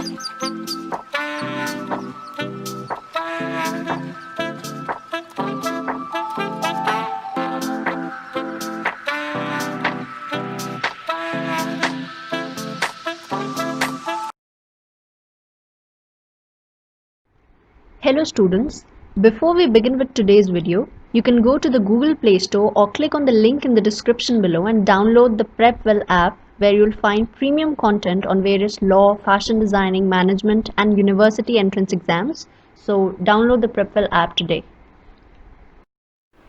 Hello students, before we begin with today's video, you can go to the Google Play Store or click on the link in the description below and download the PrepWell app, where you'll find premium content on various law, fashion designing, management and university entrance exams. So download the PrepWell app today.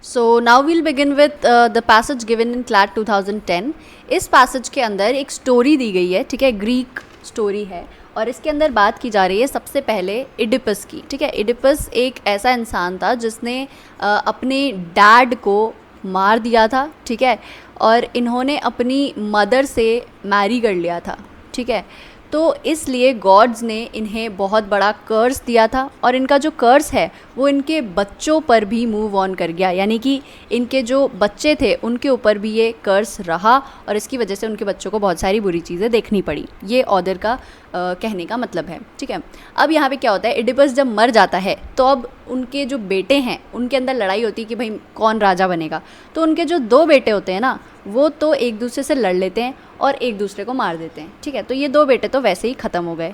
So now we'll begin with the passage given in CLAT 2010. इस passage के अंदर एक story दी गई है, ठीक है, Greek story है और इसके अंदर बात की जा रही है सबसे पहले इडिपस की, ठीक है। इडिपस एक ऐसा इंसान था जिसने अपने डैड को मार दिया था, ठीक है, और इन्होंने अपनी मदर से मैरी कर लिया था, ठीक है। तो इसलिए गॉड्स ने इन्हें बहुत बड़ा कर्स दिया था और इनका जो कर्स है वो इनके बच्चों पर भी मूव ऑन कर गया, यानी कि इनके जो बच्चे थे उनके ऊपर भी ये कर्स रहा और इसकी वजह से उनके बच्चों को बहुत सारी बुरी चीज़ें देखनी पड़ी। ये ऑथर का कहने का मतलब है, ठीक है। अब यहाँ पे क्या होता है, इडिपस जब मर जाता है तो अब उनके जो बेटे हैं उनके अंदर लड़ाई होती है कि भाई कौन राजा बनेगा। तो उनके जो दो बेटे होते हैं ना, वो तो एक दूसरे से लड़ लेते हैं और एक दूसरे को मार देते हैं, ठीक है। तो ये दो बेटे तो वैसे ही ख़त्म हो गए।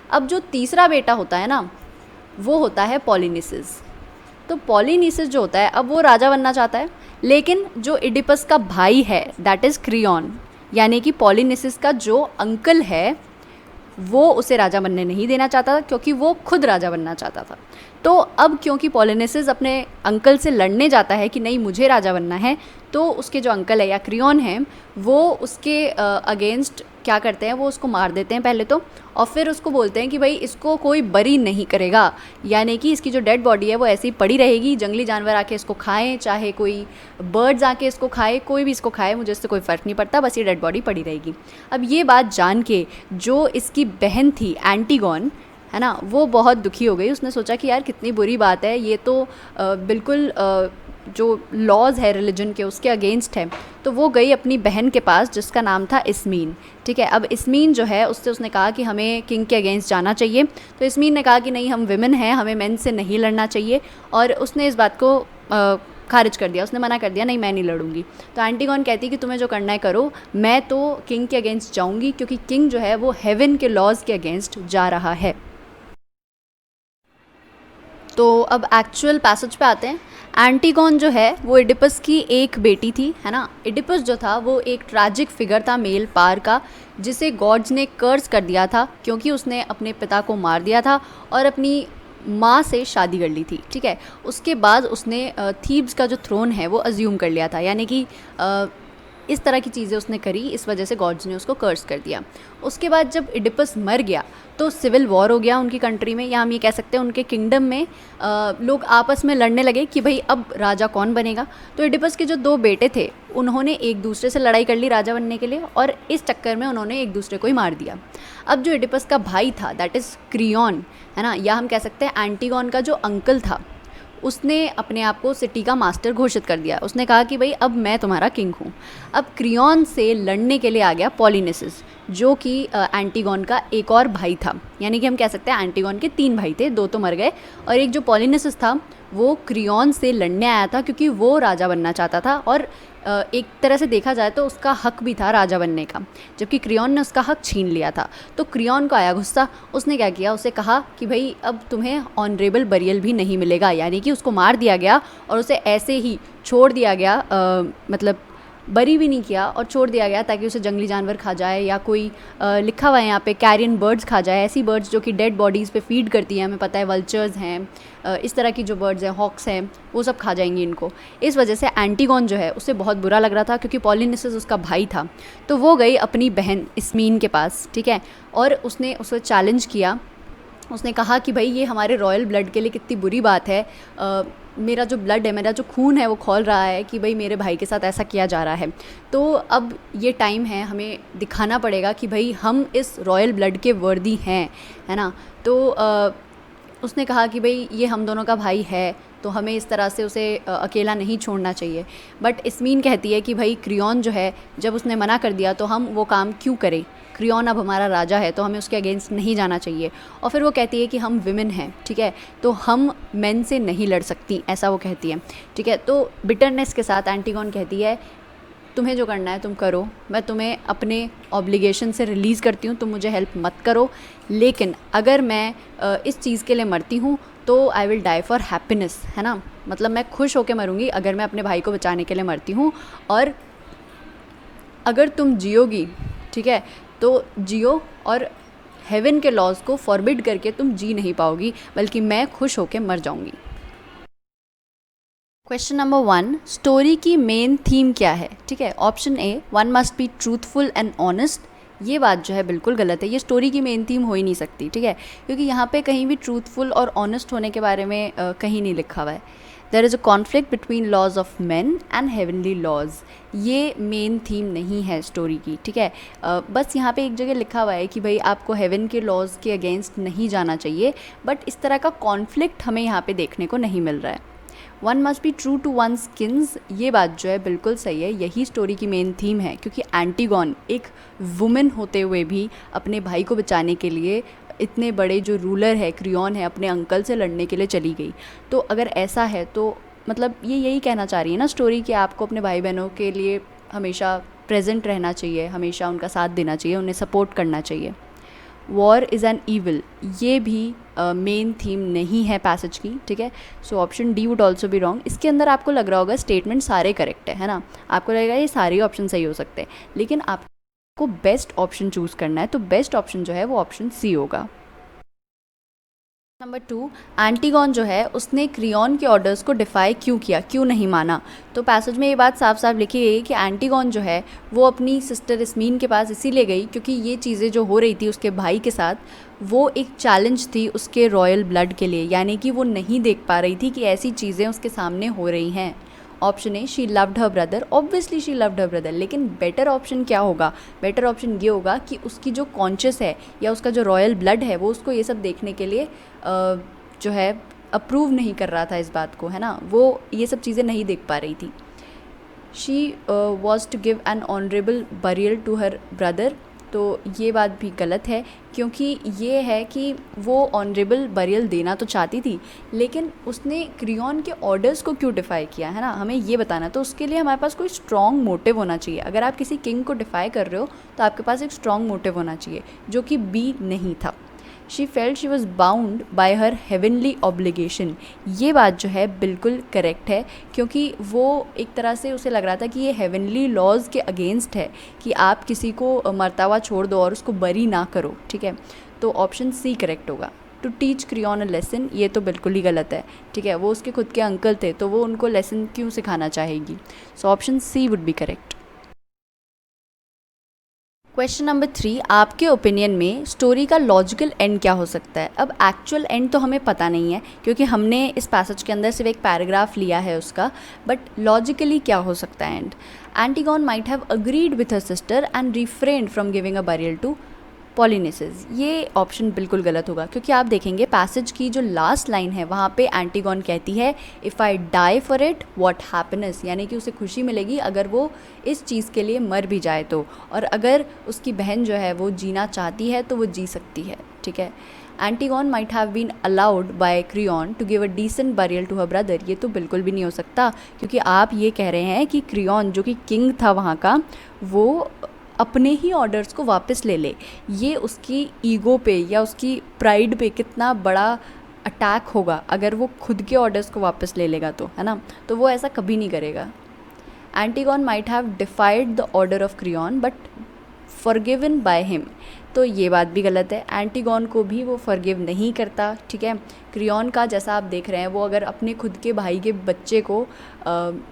अब जो तीसरा बेटा होता है ना, वो होता है पॉलिनिसिस। तो पॉलिनिसिस जो होता है, अब वो राजा बनना चाहता है, लेकिन जो इडिपस का भाई है दैट इज़ क्रियॉन, यानी कि पॉलिनिसिस का जो अंकल है वो उसे राजा बनने नहीं देना चाहता था क्योंकि वो खुद राजा बनना चाहता था। तो अब क्योंकि पॉलिनिसिस अपने अंकल से लड़ने जाता है कि नहीं मुझे राजा बनना है, तो उसके जो अंकल है या क्रियॉन है वो उसके अगेंस्ट क्या करते हैं, वो उसको मार देते हैं पहले तो, और फिर उसको बोलते हैं कि भाई इसको कोई बरी नहीं करेगा, यानी कि इसकी जो डेड बॉडी है वो ऐसे ही पड़ी रहेगी, जंगली जानवर आके इसको खाएं, चाहे कोई बर्ड्स आके इसको खाए, कोई भी इसको खाए, मुझे इससे कोई फ़र्क नहीं पड़ता, बस ये डेड बॉडी पड़ी रहेगी। अब ये बात जान के जो इसकी बहन थी एंटीगॉन, है ना, वो बहुत दुखी हो गई। उसने सोचा कि यार कितनी बुरी बात है, ये तो बिल्कुल जो लॉज है रिलीजन के उसके अगेंस्ट है। तो वो गई अपनी बहन के पास जिसका नाम था इस्मीन, ठीक है। अब इस्मीन जो है उससे उसने कहा कि हमें किंग के अगेंस्ट जाना चाहिए। तो इस्मीन ने कहा कि नहीं, हम विमेन हैं, हमें मेन से नहीं लड़ना चाहिए, और उसने इस बात को खारिज कर दिया, उसने मना कर दिया, नहीं मैं नहीं लड़ूंगी। तो एंटीगॉन कहती कि तुम्हें जो करना है करो, मैं तो किंग के अगेंस्ट जाऊंगी क्योंकि किंग जो है वो हेवन के लॉज के अगेंस्ट जा रहा है। तो अब एक्चुअल पैसेज पे आते हैं। एंटीगॉन जो है वो इडिपस की एक बेटी थी, है ना। इडिपस जो था वो एक ट्रैजिक फिगर था मेल पार का, जिसे गॉड्स ने कर्स कर दिया था क्योंकि उसने अपने पिता को मार दिया था और अपनी माँ से शादी कर ली थी, ठीक है। उसके बाद उसने थीब्स का जो थ्रोन है वो अज्यूम कर लिया था, यानी कि इस तरह की चीज़ें उसने करी, इस वजह से गॉड्स ने उसको कर्स कर दिया। उसके बाद जब इडिपस मर गया तो सिविल वॉर हो गया उनकी कंट्री में, या हम ये कह सकते हैं उनके किंगडम में लोग आपस में लड़ने लगे कि भाई अब राजा कौन बनेगा। तो इडिपस के जो दो बेटे थे उन्होंने एक दूसरे से लड़ाई कर ली राजा बनने के लिए, और इस चक्कर में उन्होंने एक दूसरे को ही मार दिया। अब जो इडिपस का भाई था दैट इज़ क्रियॉन, है ना, या हम कह सकते हैं एंटीगॉन का जो अंकल था, उसने अपने आप को सिटी का मास्टर घोषित कर दिया। उसने कहा कि भाई अब मैं तुम्हारा किंग हूँ। अब क्रियॉन से लड़ने के लिए आ गया पॉलिनिसिस, जो कि एंटीगॉन का एक और भाई था, यानी कि हम कह सकते हैं एंटीगॉन के 3 भाई थे, 2 तो मर गए, और एक जो पॉलिनिसिस था वो क्रियॉन से लड़ने आया था क्योंकि वो राजा बनना चाहता था, और एक तरह से देखा जाए तो उसका हक भी था राजा बनने का, जबकि क्रियॉन ने उसका हक छीन लिया था। तो क्रियॉन को आया गुस्सा, उसने क्या किया, उसे कहा कि भाई अब तुम्हें ऑनरेबल बरियल भी नहीं मिलेगा, यानी कि उसको मार दिया गया और उसे ऐसे ही छोड़ दिया गया, मतलब बरी भी नहीं किया और छोड़ दिया गया ताकि उसे जंगली जानवर खा जाए, या कोई लिखा हुआ है यहाँ पे कैरियन बर्ड्स खा जाए, ऐसी बर्ड्स जो कि डेड बॉडीज़ पे फीड करती हैं, हमें पता है वल्चर्स हैं, इस तरह की जो बर्ड्स हैं, हॉक्स हैं, वो सब खा जाएंगी इनको। इस वजह से एंटीगॉन जो है उसे बहुत बुरा लग रहा था क्योंकि पॉलिनिसिस उसका भाई था। तो वो गई अपनी बहन इस्मीन के पास, ठीक है, और उसने उसे चैलेंज किया। उसने कहा कि भाई ये हमारे रॉयल ब्लड के लिए कितनी बुरी बात है, मेरा जो ब्लड है, मेरा जो खून है वो खौल रहा है कि भाई मेरे भाई के साथ ऐसा किया जा रहा है। तो अब ये टाइम है, हमें दिखाना पड़ेगा कि भाई हम इस रॉयल ब्लड के वर्दी हैं, है ना। तो उसने कहा कि भाई ये हम दोनों का भाई है, तो हमें इस तरह से उसे अकेला नहीं छोड़ना चाहिए। बट इस्मीन कहती है कि भाई क्रियॉन जो है, जब उसने मना कर दिया तो हम वो काम क्यों करें। क्रियॉन अब हमारा राजा है तो हमें उसके अगेंस्ट नहीं जाना चाहिए। और फिर वो कहती है कि हम विमेन हैं, ठीक है, तो हम मेन से नहीं लड़ सकती, ऐसा वो कहती है, ठीक है। तो बिटरनेस के साथ एंटीगॉन कहती है तुम्हें जो करना है तुम करो, मैं तुम्हें अपने ऑब्लिगेशन से रिलीज़ करती हूँ, तुम मुझे हेल्प मत करो, लेकिन अगर मैं इस चीज़ के लिए मरती हूँ तो I will die for happiness, है ना, मतलब मैं खुश होकर मरूंगी अगर मैं अपने भाई को बचाने के लिए मरती हूँ, और अगर तुम जियोगी, ठीक है, तो जियो, और हेवन के लॉज को फॉरबिड करके तुम जी नहीं पाओगी, बल्कि मैं खुश होकर मर जाऊंगी। क्वेश्चन नंबर 1, स्टोरी की मेन थीम क्या है, ठीक है। Option A, one must be truthful and honest, ये बात जो है बिल्कुल गलत है, ये स्टोरी की मेन थीम हो ही नहीं सकती, ठीक है, क्योंकि यहाँ पे कहीं भी ट्रूथफुल और ऑनेस्ट होने के बारे में कहीं नहीं लिखा हुआ है। There is a conflict between laws of man and heavenly laws, ये मेन थीम नहीं है स्टोरी की, ठीक है। बस यहाँ पे एक जगह लिखा हुआ है कि भाई आपको हेवन के लॉज के अगेंस्ट नहीं जाना चाहिए, बट इस तरह का कॉन्फ्लिक्ट हमें यहाँ पे देखने को नहीं मिल रहा है। One must be true to one skins, ये बात जो है बिल्कुल सही है, यही स्टोरी की मेन थीम है, क्योंकि एंटीगॉन एक वुमेन होते हुए भी अपने भाई को बचाने के लिए इतने बड़े जो रूलर है क्रियॉन है अपने अंकल से लड़ने के लिए चली गई। तो अगर ऐसा है तो मतलब ये यही कहना चाह रही है ना स्टोरी कि आपको अपने भाई बहनों के लिए हमेशा प्रेजेंट रहना चाहिए, हमेशा उनका साथ देना चाहिए, उन्हें सपोर्ट करना चाहिए। वॉर इज़ एन ईविल, ये भी मेन थीम नहीं है पैसेज की, ठीक है। So option D would also be wrong. इसके अंदर आपको लग रहा होगा स्टेटमेंट सारे करेक्ट है ना, आपको लगेगा ये सारे ऑप्शन सही हो सकते हैं, लेकिन आपको बेस्ट ऑप्शन चूज़ करना है, तो बेस्ट ऑप्शन जो है वो ऑप्शन सी होगा। नंबर 2, एंटीगॉन जो है उसने क्रियॉन के ऑर्डर्स को डिफाई क्यों किया, क्यों नहीं माना। तो पैसेज में ये बात साफ साफ लिखी गई कि एंटीगॉन जो है वो अपनी सिस्टर इस्मीन के पास इसीलिए गई क्योंकि ये चीज़ें जो हो रही थी उसके भाई के साथ, वो एक चैलेंज थी उसके रॉयल ब्लड के लिए, यानी कि वो नहीं देख पा रही थी कि ऐसी चीज़ें उसके सामने हो रही हैं। Option A, she loved her brother, obviously she loved her brother, लेकिन बेटर ऑप्शन क्या होगा, बेटर ऑप्शन ये होगा कि उसकी जो कॉन्शियस है या उसका जो रॉयल ब्लड है वो उसको ये सब देखने के लिए जो है अप्रूव नहीं कर रहा था इस बात को, है ना, वो ये सब चीज़ें नहीं देख पा रही थी। She was to give an honourable burial to her brother, तो ये बात भी गलत है, क्योंकि ये है कि वो ऑनरेबल बरियल देना तो चाहती थी, लेकिन उसने क्रियॉन के ऑर्डर्स को क्यों डिफ़ाई किया, है ना, हमें ये बताना। तो उसके लिए हमारे पास कोई स्ट्रॉन्ग मोटिव होना चाहिए। अगर आप किसी किंग को डिफ़ाई कर रहे हो तो आपके पास एक स्ट्रॉन्ग मोटिव होना चाहिए, जो कि बी नहीं था। She felt she was bound by her heavenly obligation, ये बात जो है बिल्कुल करेक्ट है, क्योंकि वो एक तरह से उसे लग रहा था कि ये हेवनली लॉज के अगेंस्ट है कि आप किसी को मरता हुआ छोड़ दो और उसको बरी ना करो, ठीक है। तो ऑप्शन सी करेक्ट होगा। To teach Creon a lesson, ये तो बिल्कुल ही गलत है, ठीक है, वो उसके खुद के अंकल थे तो वो उनको लेसन क्यों सिखाना चाहेगी। So option C would be correct. Question number 3, आपके ओपिनियन में स्टोरी का लॉजिकल एंड क्या हो सकता है। अब एक्चुअल एंड तो हमें पता नहीं है क्योंकि हमने इस पैसेज के अंदर सिर्फ एक पैराग्राफ लिया है उसका, बट लॉजिकली क्या हो सकता है and. Antigone might have agreed with her sister and refrained from giving a burial to Polynices, ये ऑप्शन बिल्कुल गलत होगा, क्योंकि आप देखेंगे पैसेज की जो लास्ट लाइन है वहाँ पे एंटीगॉन कहती है if I die for it what happiness, यानी कि उसे खुशी मिलेगी अगर वो इस चीज़ के लिए मर भी जाए तो, और अगर उसकी बहन जो है वो जीना चाहती है तो वो जी सकती है, ठीक है। Antigone might have been allowed by Creon to give a decent burial to her brother, ये तो बिल्कुल भी नहीं हो सकता, क्योंकि आप ये कह रहे हैं कि क्रियॉन जो कि किंग था वहाँ का, वो अपने ही ऑर्डर्स को वापस ले ले। ये उसकी ईगो पे या उसकी प्राइड पे कितना बड़ा अटैक होगा अगर वो खुद के ऑर्डर्स को वापस ले लेगा तो, है ना, तो वो ऐसा कभी नहीं करेगा। Antigone might have defied the order of Creon but forgiven by him, तो ये बात भी गलत है, एंटीगॉन को भी वो फॉरगिव नहीं करता, ठीक है। क्रियॉन का जैसा आप देख रहे हैं वो अगर अपने खुद के भाई के बच्चे को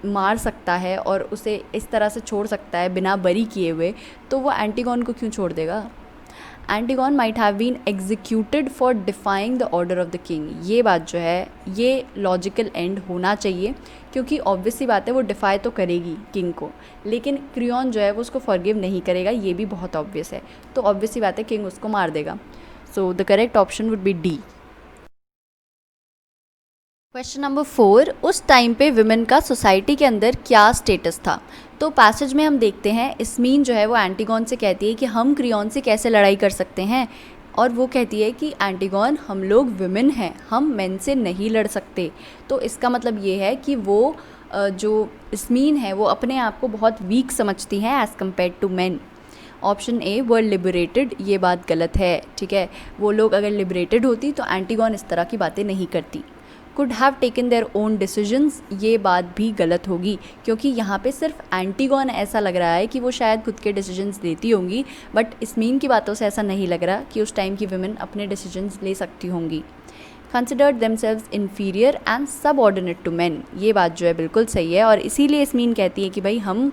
मार सकता है और उसे इस तरह से छोड़ सकता है बिना बरी किए हुए, तो वो एंटीगॉन को क्यों छोड़ देगा। Antigone might have been executed for defying the order of the king, ये बात जो है ये लॉजिकल एंड होना चाहिए, क्योंकि ऑब्वियस सी बात है वो डिफाई तो करेगी किंग को, लेकिन क्रियॉन जो है वो उसको फॉरगिव नहीं करेगा, ये भी बहुत ऑब्वियस है, तो ऑब्वियस सी बात है किंग उसको मार देगा। So the correct option would be D. Question number 4, उस टाइम पे विमेन का सोसाइटी के अंदर क्या स्टेटस था। तो पैसेज में हम देखते हैं इस्मीन जो है वो एंटीगॉन से कहती है कि हम क्रियॉन से कैसे लड़ाई कर सकते हैं, और वो कहती है कि एंटीगॉन हम लोग विमेन हैं, हम मेन से नहीं लड़ सकते। तो इसका मतलब ये है कि वो जो इस्मीन है वो अपने आप को बहुत वीक समझती हैं as compared to men. Option A were liberated, ये बात गलत है, ठीक है। वो लोग अगर लिबरेटेड होती तो एंटीगॉन इस तरह की बातें नहीं करती। Could have taken their own decisions, ये बात भी गलत होगी, क्योंकि यहाँ पे सिर्फ एंटीगॉन ऐसा लग रहा है कि वो शायद खुद के डिसीजंस देती होंगी, बट इस्मीन की बातों से ऐसा नहीं लग रहा कि उस टाइम की वुमेन अपने डिसीजंस ले सकती होंगी। Considered themselves inferior and subordinate to men, ये बात जो है बिल्कुल सही है, और इसीलिए इस्मीन कहती है कि भाई हम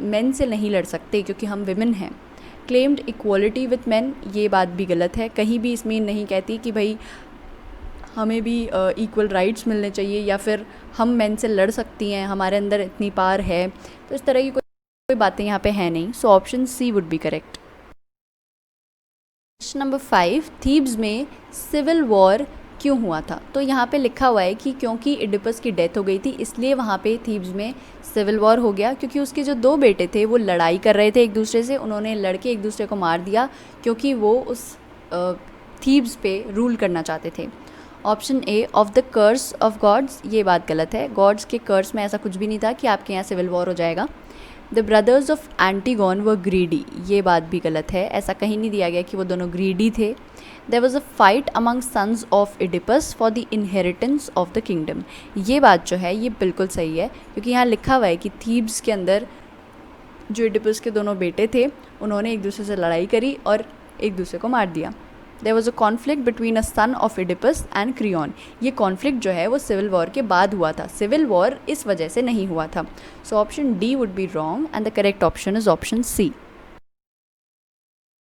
मेन से नहीं लड़ सकते क्योंकि हम विमेन हैं। क्लेम्ड इक्वालिटी विथ मेन, ये बात भी गलत है, कहीं भी इस्मीन नहीं कहती कि भाई हमें भी इक्वल राइट्स मिलने चाहिए या फिर हम मेन से लड़ सकती हैं, हमारे अंदर इतनी पावर है। तो इस तरह की कोई बातें यहाँ पे है नहीं। So option C would be correct. Question number 5, Thebes में सिविल वॉर क्यों हुआ था? तो यहाँ पे लिखा हुआ है कि क्योंकि इडिपस की डेथ हो गई थी इसलिए वहाँ पे थीब्स में सिविल वॉर हो गया, क्योंकि उसके जो 2 बेटे थे वो लड़ाई कर रहे थे एक दूसरे से, उन्होंने लड़के एक दूसरे को मार दिया क्योंकि वो उस थीब्स पे रूल करना चाहते थे। Option A of the curse of gods, ये बात गलत है, गॉड्स के कर्स में ऐसा कुछ भी नहीं था कि आपके यहाँ सिविल वॉर हो जाएगा। The brothers of Antigone were greedy, ये बात भी गलत है, ऐसा कहीं नहीं दिया गया कि वो दोनों ग्रीडी थे। There was a fight among sons of Oedipus for the inheritance of the kingdom, ये बात जो है ये बिल्कुल सही है, क्योंकि यहाँ लिखा हुआ है कि थीब्स के अंदर जो इडिपस के दोनों बेटे थे उन्होंने एक दूसरे से लड़ाई करी और एक दूसरे को मार दिया। There was a conflict between a son of Oedipus and Creon, ये कॉन्फ्लिक्ट जो है वो सिविल वॉर के बाद हुआ था, सिविल वॉर इस वजह से नहीं हुआ था। So option D would be wrong and the correct option is option C.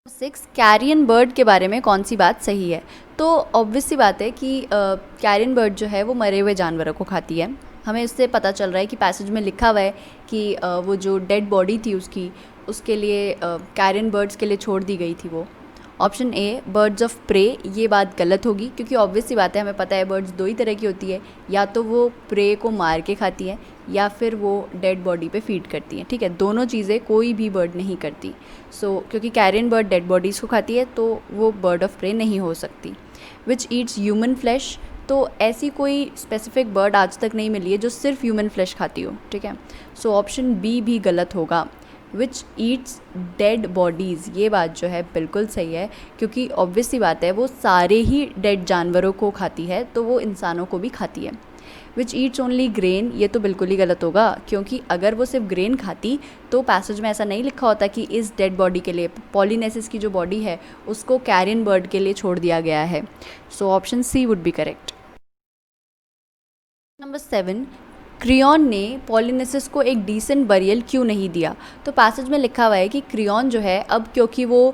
6, carrion bird के बारे में कौन सी बात सही है? तो ऑब्वियस सी बात है कि कैरियन बर्ड जो है वो मरे हुए जानवरों को खाती है। हमें इससे पता चल रहा है कि पैसेज में लिखा हुआ है कि वो जो डेड बॉडी थी उसके लिए कैरियन बर्ड्स के लिए छोड़ दी गई थी वो। Option A birds of prey, ये बात गलत होगी, क्योंकि ऑब्वियस सी बात है हमें पता है बर्ड्स 2 ही तरह की होती है, या तो वो प्रे को मार के खाती है या फिर वो डेड बॉडी पे फीड करती हैं, ठीक है, दोनों चीज़ें कोई भी बर्ड नहीं करती। क्योंकि कैरियन बर्ड डेड बॉडीज़ को खाती है तो वो बर्ड ऑफ प्रे नहीं हो सकती। विच ईट्स ह्यूमन फ्लैश, तो ऐसी कोई स्पेसिफिक बर्ड आज तक नहीं मिली है जो सिर्फ ह्यूमन फ्लैश खाती हो, ठीक है। सो ऑप्शन बी भी गलत होगा, विच ईट्स डेड बॉडीज़, ये बात जो है बिल्कुल सही है, क्योंकि ऑब्वियस सी बात है वो सारे ही डेड जानवरों को खाती है तो वो इंसानों को भी खाती है। विच ईट्स ओनली ग्रेन, ये तो बिल्कुल ही गलत होगा, क्योंकि अगर वो सिर्फ ग्रेन खाती तो पैसेज में ऐसा नहीं लिखा होता कि इस डेड बॉडी के लिए, पॉलिनेसिस की जो बॉडी है उसको कैरियन बर्ड के लिए छोड़ दिया गया है। So option C would be correct. Number 7, Creon ने पॉलिनेसिस को एक डिसेंट बरियल क्यों नहीं दिया? तो पैसेज में लिखा हुआ है कि क्रियॉन जो है अब क्योंकि वो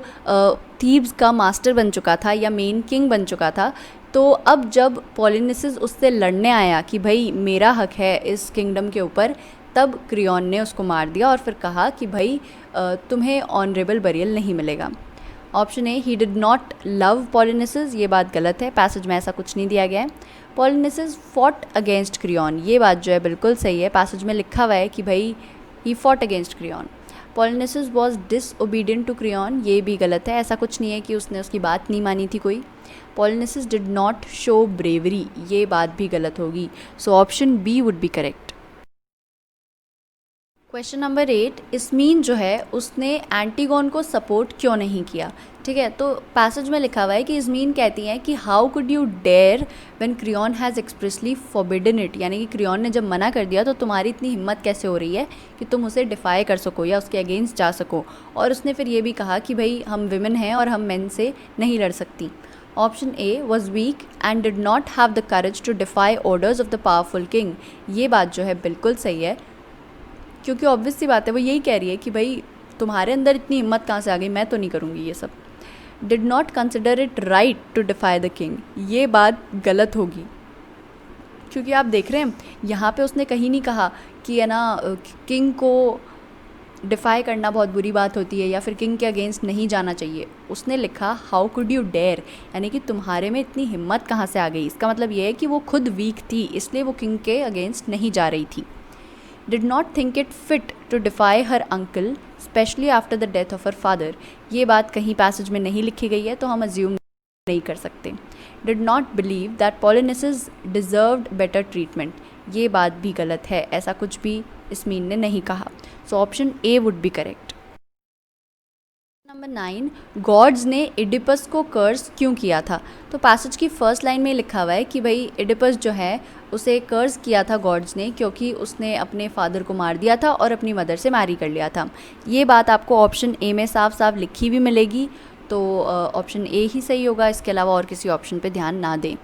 थीब्स का मास्टर बन चुका था या मेन किंग बन चुका था, तो अब जब पॉलिनेसिस उससे लड़ने आया कि भाई मेरा हक है इस किंगडम के ऊपर, तब क्रियॉन ने उसको मार दिया और फिर कहा कि भाई तुम्हें ऑनरेबल बरियल नहीं मिलेगा। Option A he did not love Polynices, ये बात गलत है, पैसेज में ऐसा कुछ नहीं दिया गया है। पॉलिनेसिस फॉट अगेंस्ट क्रियॉन, ये बात जो है बिल्कुल सही है, पैसेज में लिखा हुआ है कि भाई he fought against Creon. Polynices was disobedient to Creon, ये भी गलत है, ऐसा कुछ नहीं है कि उसने उसकी बात नहीं मानी थी कोई। Polynices did not show bravery, ये बात भी गलत होगी। So option B would be correct. Question number 8, Ismene जो है उसने एंटीगॉन को सपोर्ट क्यों नहीं किया? ठीक है, तो पैसेज में लिखा हुआ है कि इस्मीन कहती हैं कि how could you dare when Creon has expressly forbidden it, यानी कि क्रियॉन ने जब मना कर दिया तो तुम्हारी इतनी हिम्मत कैसे हो रही है कि तुम उसे डिफाई कर सको या उसके अगेंस्ट जा सको। और उसने फिर ये भी कहा कि भाई हम विमेन हैं और हम मेन से नहीं लड़ सकती। Option A was weak and did not have the courage to defy orders of the powerful king, ये बात जो है बिल्कुल सही है, क्योंकि ऑब्वियस सी बात है वो यही कह रही है कि भाई तुम्हारे अंदर इतनी हिम्मत कहाँ से आ गई, मैं तो नहीं करूँगी ये सब। Did not consider it right to defy the king, ये बात गलत होगी, क्योंकि आप देख रहे हैं यहाँ पे उसने कहीं नहीं कहा कि है ना किंग को डिफाई करना बहुत बुरी बात होती है या फिर किंग के अगेंस्ट नहीं जाना चाहिए। उसने लिखा हाउ कुड यू डेयर, यानी कि तुम्हारे में इतनी हिम्मत कहाँ से आ गई। इसका मतलब ये है कि वो खुद वीक थी, इसलिए वो किंग के अगेंस्ट नहीं जा रही थी। Did not think it fit to defy her uncle specially after the death of her father. ये बात कहीं पैसेज में नहीं लिखी गई है तो हम अज्यूम नहीं कर सकते। Did not believe that Polynices deserved better treatment, ये बात भी गलत है, ऐसा कुछ भी इसमीन ने नहीं कहा। So option A would be correct. Number 9, gods ने इडिपस को कर्ज क्यों किया था? तो पैसेज की फर्स्ट लाइन में लिखा हुआ है कि भाई इडिपस जो है उसे कर्ज किया था गॉड्स ने क्योंकि उसने अपने फादर को मार दिया था और अपनी मदर से मैरी कर लिया था। ये बात आपको ऑप्शन ए में साफ साफ लिखी भी मिलेगी, तो ऑप्शन ए ही सही होगा, इसके अलावा और किसी ऑप्शन पे ध्यान ना दें।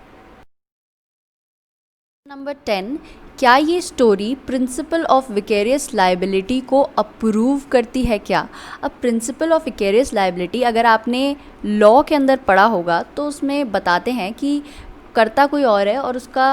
नंबर 10, क्या ये story principle of vicarious liability को अप्रूव करती है क्या? अब प्रिंसिपल ऑफ विकेरियस लाइबिलिटी अगर आपने लॉ के अंदर पढ़ा होगा तो उसमें बताते हैं कि करता कोई और है और उसका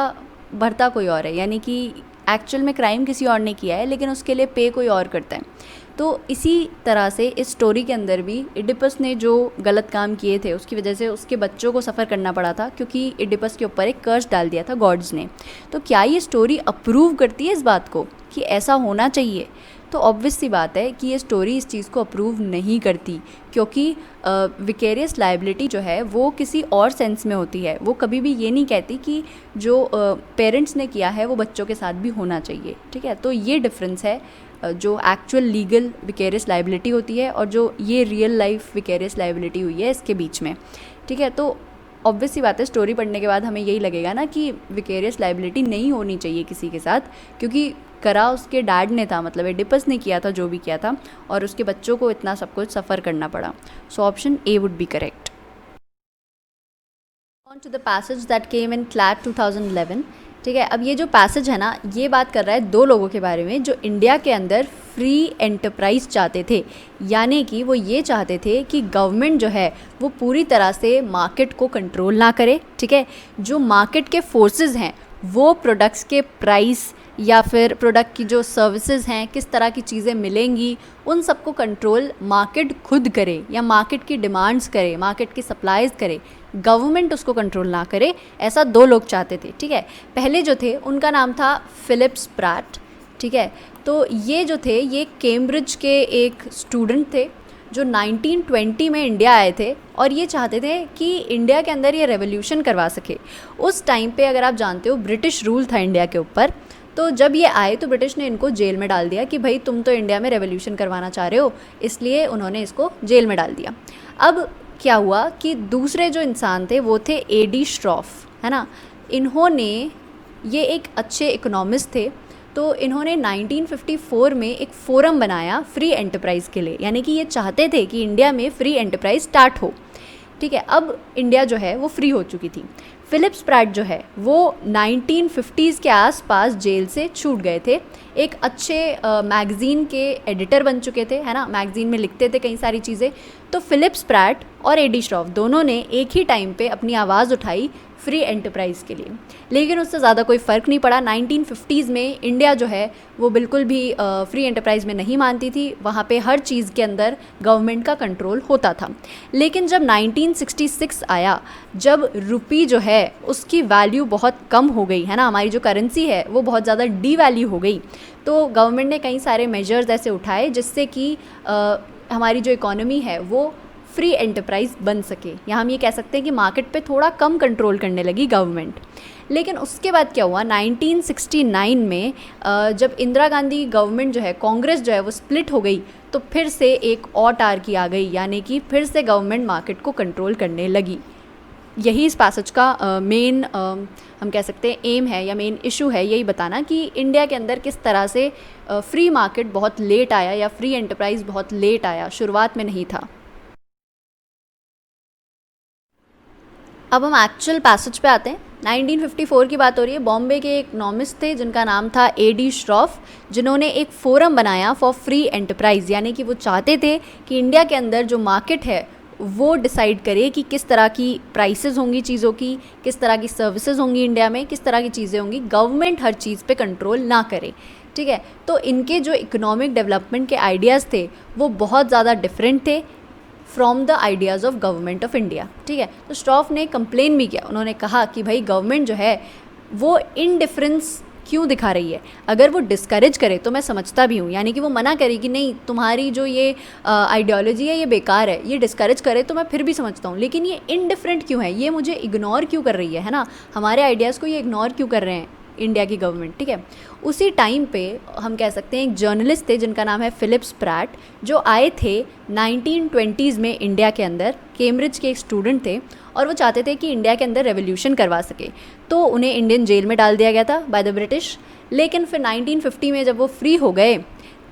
भरता कोई और है, यानी कि एक्चुअल में क्राइम किसी और ने किया है लेकिन उसके लिए पे कोई और करता है। तो इसी तरह से इस स्टोरी के अंदर भी इडिपस ने जो गलत काम किए थे उसकी वजह से उसके बच्चों को सफ़र करना पड़ा था क्योंकि इडिपस के ऊपर एक कर्ज डाल दिया था गॉड्स ने। तो क्या ये स्टोरी अप्रूव करती है इस बात को कि ऐसा होना चाहिए? तो ऑब्वियस सी बात है कि ये स्टोरी इस चीज़ को अप्रूव नहीं करती क्योंकि विकेरियस लाइबिलिटी जो है वो किसी और सेंस में होती है। वो कभी भी ये नहीं कहती कि जो पेरेंट्स ने किया है वो बच्चों के साथ भी होना चाहिए, ठीक है। तो ये डिफरेंस है जो एक्चुअल लीगल विकेरियस लाइबिलिटी होती है और जो ये रियल लाइफ विकेरियस लाइबिलिटी हुई है इसके बीच में, ठीक है। तो ऑब्वियस सी बात है स्टोरी पढ़ने के बाद हमें यही लगेगा ना कि विकेरियस लाइबिलिटी नहीं होनी चाहिए किसी के साथ, क्योंकि करा उसके डैड ने था, मतलब एडिपस ने किया था जो भी किया था, और उसके बच्चों को इतना सब कुछ सफ़र करना पड़ा। So option A would be correct. On to the passage that came in CLAT 2011, ठीक है। अब ये जो पैसेज है ना, ये बात कर रहा है दो लोगों के बारे में जो इंडिया के अंदर फ्री एंटरप्राइज चाहते थे, यानी कि वो ये चाहते थे कि गवर्नमेंट जो है वो पूरी तरह से मार्केट को कंट्रोल ना करे, ठीक है। जो मार्केट के फोर्सेस हैं वो प्रोडक्ट्स के प्राइस या फिर प्रोडक्ट की जो सर्विसेज हैं, किस तरह की चीज़ें मिलेंगी, उन सबको कंट्रोल मार्केट खुद करे या मार्केट की डिमांड्स करे, मार्केट की सप्लाईज करे, गवर्नमेंट उसको कंट्रोल ना करे। ऐसा दो लोग चाहते थे, ठीक है। पहले जो थे उनका नाम था फिलिप स्प्रैट, ठीक है। तो ये जो थे ये कैम्ब्रिज के एक स्टूडेंट थे जो 1920 में इंडिया आए थे और ये चाहते थे कि इंडिया के अंदर ये रेवोल्यूशन करवा सके। उस टाइम पे अगर आप जानते हो ब्रिटिश रूल था इंडिया के ऊपर, तो जब ये आए तो ब्रिटिश ने इनको जेल में डाल दिया कि भाई तुम तो इंडिया में रेवोल्यूशन करवाना चाह रहे हो, इसलिए उन्होंने इसको जेल में डाल दिया। अब क्या हुआ कि दूसरे जो इंसान थे वो थे एडी श्रॉफ, है ना। इन्होंने, ये एक अच्छे इकोनॉमिस्ट थे, तो इन्होंने 1954 में एक फोरम बनाया फ्री एंटरप्राइज़ के लिए, यानी कि ये चाहते थे कि इंडिया में फ्री एंटरप्राइज स्टार्ट हो, ठीक है। अब इंडिया जो है वो फ्री हो चुकी थी। फिलिप स्प्रैट जो है वो 1950s के आसपास जेल से छूट गए थे, एक अच्छे मैगज़ीन के एडिटर बन चुके थे, है ना, मैगज़ीन में लिखते थे कई सारी चीज़ें। तो फिलिप स्प्रैट और एडी श्रॉफ दोनों ने एक ही टाइम पे अपनी आवाज़ उठाई फ्री एंटरप्राइज़ के लिए, लेकिन उससे ज़्यादा कोई फ़र्क नहीं पड़ा। 1950s में इंडिया जो है वो बिल्कुल भी फ्री एंटरप्राइज़ में नहीं मानती थी, वहाँ पे हर चीज़ के अंदर गवर्नमेंट का कंट्रोल होता था। लेकिन जब 1966 आया, जब रुपी जो है उसकी वैल्यू बहुत कम हो गई, है ना, हमारी जो करेंसी है वो बहुत ज़्यादा डी वैल्यू हो गई, तो गवर्नमेंट ने कई सारे मेजर्स ऐसे उठाए जिससे कि हमारी जो इकोनॉमी है वो फ्री एंटरप्राइज बन सके, या हम ये कह सकते हैं कि मार्केट पे थोड़ा कम कंट्रोल करने लगी गवर्नमेंट। लेकिन उसके बाद क्या हुआ, 1969 में जब इंदिरा गांधी गवर्नमेंट जो है, कांग्रेस जो है वो स्प्लिट हो गई, तो फिर से एक और टारकी आ गई, यानी कि फिर से गवर्नमेंट मार्केट को कंट्रोल करने लगी। यही इस पैसेज का मेन हम कह सकते हैं एम है या मेन इशू है, यही बताना कि इंडिया के अंदर किस तरह से फ्री मार्केट बहुत लेट आया या फ्री एंटरप्राइज बहुत लेट आया, शुरुआत में नहीं था। अब हम एक्चुअल पैसेज पे आते हैं। 1954 की बात हो रही है। बॉम्बे के इकोनॉमिस्ट थे जिनका नाम था एडी श्रॉफ, जिन्होंने एक फोरम बनाया फॉर फ्री एंटरप्राइज, यानी कि वो चाहते थे कि इंडिया के अंदर जो मार्केट है वो डिसाइड करे कि किस तरह की प्राइसेस होंगी चीज़ों की, किस तरह की सर्विसेज होंगी इंडिया में, किस तरह की चीज़ें होंगी, गवर्नमेंट हर चीज़ पे कंट्रोल ना करे, ठीक है। तो इनके जो इकोनॉमिक डेवलपमेंट के आइडियाज़ थे वो बहुत ज़्यादा डिफरेंट थे from the ideas of government of India, ठीक है। तो श्रॉफ ने कंप्लेन भी किया, उन्होंने कहा कि भाई गवर्नमेंट जो है वो इनडिफरेंस क्यों दिखा रही है। अगर वो डिस्करेज करे तो मैं समझता भी हूँ, यानी कि वो मना करे कि नहीं तुम्हारी जो ये आइडियोलॉजी है ये बेकार है, ये डिस्करेज करे तो मैं फिर भी समझता हूँ। लेकिन ये इनडिफरेंट क्यों है, ये मुझे इग्नोर क्यों कर रही है ना, हमारे आइडियाज़ को ये इग्नोर क्यों कर रहे हैं इंडिया की गवर्नमेंट, ठीक है। उसी टाइम पे हम कह सकते हैं एक जर्नलिस्ट थे जिनका नाम है फिलिप स्प्रैट, जो आए थे 1920s में इंडिया के अंदर, कैम्ब्रिज के एक स्टूडेंट थे और वो चाहते थे कि इंडिया के अंदर रेवोल्यूशन करवा सके। तो उन्हें इंडियन जेल में डाल दिया गया था बाय द ब्रिटिश। लेकिन फिर 1950 में जब वो फ्री हो गए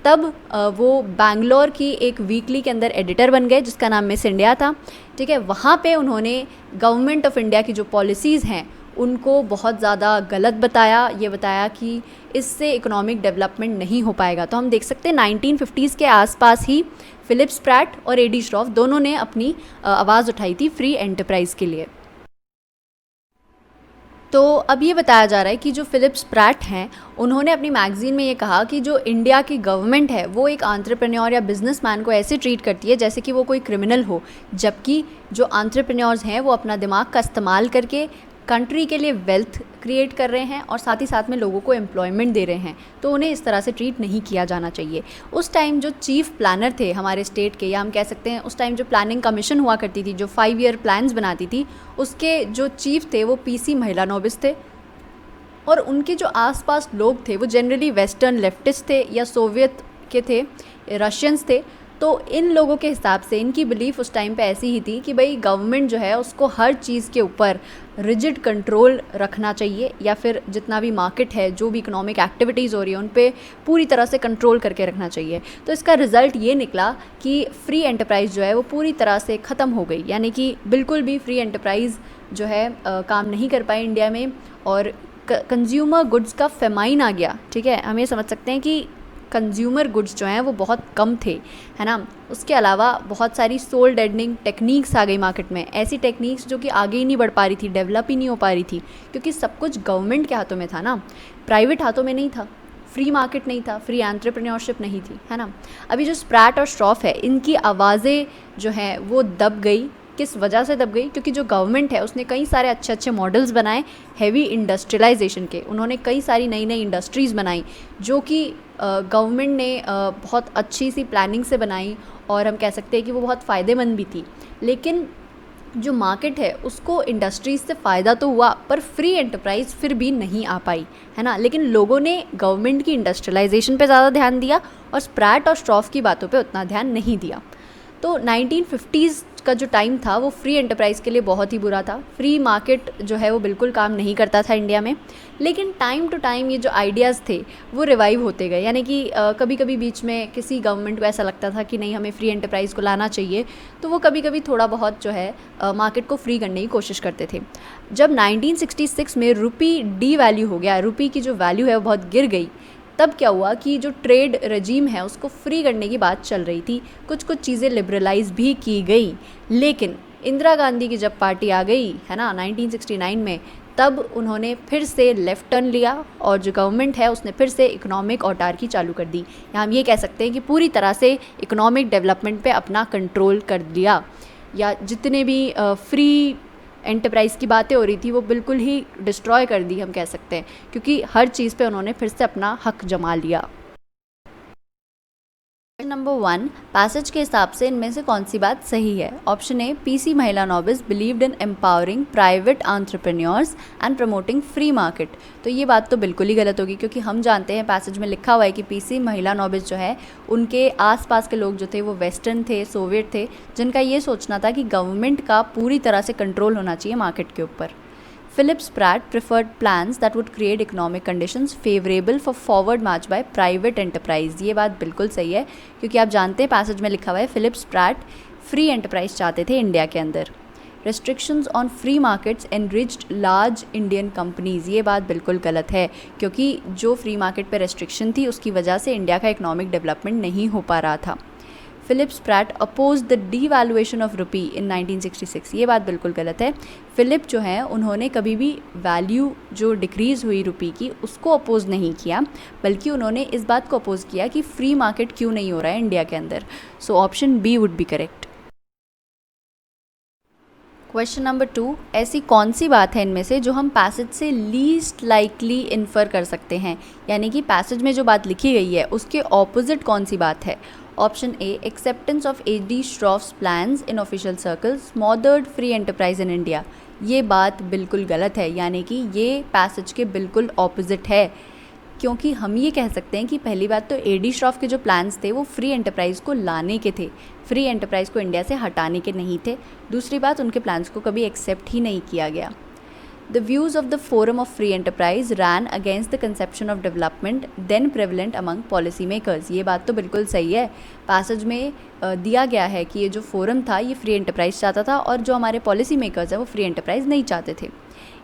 तब वो बैंगलोर की एक वीकली के अंदर एडिटर बन गए जिसका नाम मिस इंडिया था, ठीक है। वहाँ पे उन्होंने गवर्नमेंट ऑफ इंडिया की जो पॉलिसीज़ हैं उनको बहुत ज़्यादा गलत बताया, ये बताया कि इससे इकोनॉमिक डेवलपमेंट नहीं हो पाएगा। तो हम देख सकते हैं 1950s के आसपास ही फिलिप स्प्रैट और एडी श्रॉफ दोनों ने अपनी आवाज़ उठाई थी फ्री एंटरप्राइज़ के लिए। तो अब ये बताया जा रहा है कि जो फिलिप स्प्रैट हैं उन्होंने अपनी मैगज़ीन में ये कहा कि जो इंडिया की गवर्नमेंट है वो एक एंटरप्रेन्योर या बिजनेसमैन को ऐसे ट्रीट करती है जैसे कि वो कोई क्रिमिनल हो, जबकि जो एंटरप्रेन्योर्स हैं वो अपना दिमाग का इस्तेमाल करके कंट्री के लिए वेल्थ क्रिएट कर रहे हैं और साथ ही साथ में लोगों को एम्प्लॉयमेंट दे रहे हैं। तो उन्हें इस तरह से ट्रीट नहीं किया जाना चाहिए। उस टाइम जो चीफ प्लानर थे हमारे स्टेट के, या हम कह सकते हैं उस टाइम जो प्लानिंग कमीशन हुआ करती थी जो 5 ईयर प्लान्स बनाती थी, उसके जो चीफ थे वो पीसी महिलानोबिस थे। और उनके जो आसपास लोग थे वो जनरली वेस्टर्न लेफ्टिस्ट थे या सोवियत के थे, रशियंस थे। तो इन लोगों के हिसाब से इनकी बिलीफ उस टाइम पे ऐसी ही थी कि भाई गवर्नमेंट जो है उसको हर चीज़ के ऊपर रिजिड कंट्रोल रखना चाहिए, या फिर जितना भी मार्केट है, जो भी इकोनॉमिक एक्टिविटीज़ हो रही है उन पे पूरी तरह से कंट्रोल करके रखना चाहिए। तो इसका रिज़ल्ट ये निकला कि फ्री एंटरप्राइज़ जो है वो पूरी तरह से ख़त्म हो गई, यानी कि बिल्कुल भी फ्री एंटरप्राइज़ जो है काम नहीं कर पाई इंडिया में, और कंज्यूमर गुड्स का फेमाइन आ गया, ठीक है। हम ये समझ सकते हैं कि कंज्यूमर गुड्स जो हैं वो बहुत कम थे, है ना। उसके अलावा बहुत सारी सोल डेडनिंग टेक्निक्स आ गई मार्केट में, ऐसी टेक्निक्स जो कि आगे ही नहीं बढ़ पा रही थी, डेवलप ही नहीं हो पा रही थी, क्योंकि सब कुछ गवर्नमेंट के हाथों में था ना, प्राइवेट हाथों में नहीं था। फ्री मार्केट नहीं था, फ्री एंटरप्रेन्योरशिप नहीं थी, है ना। अभी जो स्प्रैट और श्रॉफ है इनकी आवाज़ें जो हैं वो दब गई। किस वजह से दब गई? क्योंकि जो गवर्नमेंट है उसने कई सारे अच्छे अच्छे मॉडल्स बनाए हैवी इंडस्ट्रियलाइजेशन के। उन्होंने कई सारी नई नई इंडस्ट्रीज़ बनाई जो कि गवर्नमेंट ने बहुत अच्छी सी प्लानिंग से बनाई, और हम कह सकते हैं कि वो बहुत फ़ायदेमंद भी थी। लेकिन जो मार्केट है उसको इंडस्ट्रीज़ से फ़ायदा तो हुआ, पर फ्री एंटरप्राइज़ फिर भी नहीं आ पाई, है ना। लेकिन लोगों ने गवर्नमेंट की इंडस्ट्रियलाइजेशन पे ज़्यादा ध्यान दिया और स्प्रैट और श्रॉफ की बातों पे उतना ध्यान नहीं दिया। तो 1950s का जो टाइम था वो फ्री एंटरप्राइज़ के लिए बहुत ही बुरा था। फ्री मार्केट जो है वो बिल्कुल काम नहीं करता था इंडिया में। लेकिन टाइम टू टाइम ये जो आइडियाज़ थे वो रिवाइव होते गए, यानी कि कभी कभी बीच में किसी गवर्नमेंट को ऐसा लगता था कि नहीं हमें फ्री एंटरप्राइज़ को लाना चाहिए, तो वो कभी कभी थोड़ा बहुत जो है मार्केट को फ्री करने की कोशिश करते थे। जब 1966 में रुपी डी वैल्यू हो गया, रुपी की जो वैल्यू है वो बहुत गिर गई, तब क्या हुआ कि जो ट्रेड रजीम है उसको फ्री करने की बात चल रही थी, कुछ कुछ चीज़ें लिबरलाइज भी की गई। लेकिन इंदिरा गांधी की जब पार्टी आ गई है ना 1969 में, तब उन्होंने फिर से लेफ़्ट टर्न लिया और जो गवर्नमेंट है उसने फिर से इकोनॉमिक ऑटार्की चालू कर दी। या हम ये कह सकते हैं कि पूरी तरह से इकोनॉमिक डेवलपमेंट पे अपना कंट्रोल कर लिया, या जितने भी फ्री एंटरप्राइज़ की बातें हो रही थी वो बिल्कुल ही डिस्ट्रॉय कर दी, हम कह सकते हैं, क्योंकि हर चीज़ पे उन्होंने फिर से अपना हक जमा लिया। नंबर 1, पैसेज के हिसाब से इनमें से कौन सी बात सही है? Option A, PC Mahalanobis believed in empowering private entrepreneurs and promoting free market. तो ये बात तो बिल्कुल ही गलत होगी, क्योंकि हम जानते हैं पैसेज में लिखा हुआ है कि पीसी महिलानोबिस जो है उनके आसपास के लोग जो थे वो वेस्टर्न थे, सोवियत थे, जिनका ये सोचना था कि गवर्नमेंट का पूरी तरह से कंट्रोल होना चाहिए मार्केट के ऊपर। Philip Spratt preferred plans that would create economic conditions favorable for forward march by private enterprise। ये बात बिल्कुल सही है, क्योंकि आप जानते हैं पैसेज में लिखा हुआ है फिलिप स्प्रैट फ्री एंटरप्राइज चाहते थे इंडिया के अंदर। Restrictions on free markets enriched large Indian companies। ये बात बिल्कुल गलत है, क्योंकि जो फ्री मार्केट पे रेस्ट्रिक्शन थी उसकी वजह से इंडिया का इकोनॉमिक डेवलपमेंट नहीं हो पा रहा था। Philip Spratt oppose the devaluation of rupee in 1966। ये बात बिल्कुल गलत है। फिलिप जो है उन्होंने कभी भी वैल्यू जो डिक्रीज़ हुई रुपी की उसको अपोज नहीं किया, बल्कि उन्होंने इस बात को अपोज किया कि फ्री मार्केट क्यों नहीं हो रहा है इंडिया के अंदर। So option B would be correct. Question number 2, ऐसी कौन सी बात है इनमें से जो हम पैसेज से लीस्ट लाइकली इन्फर कर सकते हैं, यानी कि पैसेज में जो बात लिखी गई है उसके ऑपोजिट कौन सी बात है। Option A, acceptance of A.D. Shroff's plans in official circles smothered free enterprise in India. ये बात बिल्कुल गलत है, यानी कि ये पैसेज के बिल्कुल ऑपोजिट है, क्योंकि हम ये कह सकते हैं कि पहली बात तो A.D. श्रॉफ के जो प्लान्स थे वो फ्री एंटरप्राइज़ को लाने के थे, फ्री एंटरप्राइज़ को इंडिया से हटाने के नहीं थे। दूसरी बात, उनके प्लान्स को कभी एक्सेप्ट ही नहीं किया गया। The views of the forum of free enterprise ran against the conception of development then prevalent among policy makers. ये बात तो बिल्कुल सही है, पैसेज में दिया गया है कि ये जो फोरम था ये फ्री एंटरप्राइज चाहता था और जो हमारे पॉलिसी मेकर्स हैं वो फ्री एंटरप्राइज नहीं चाहते थे।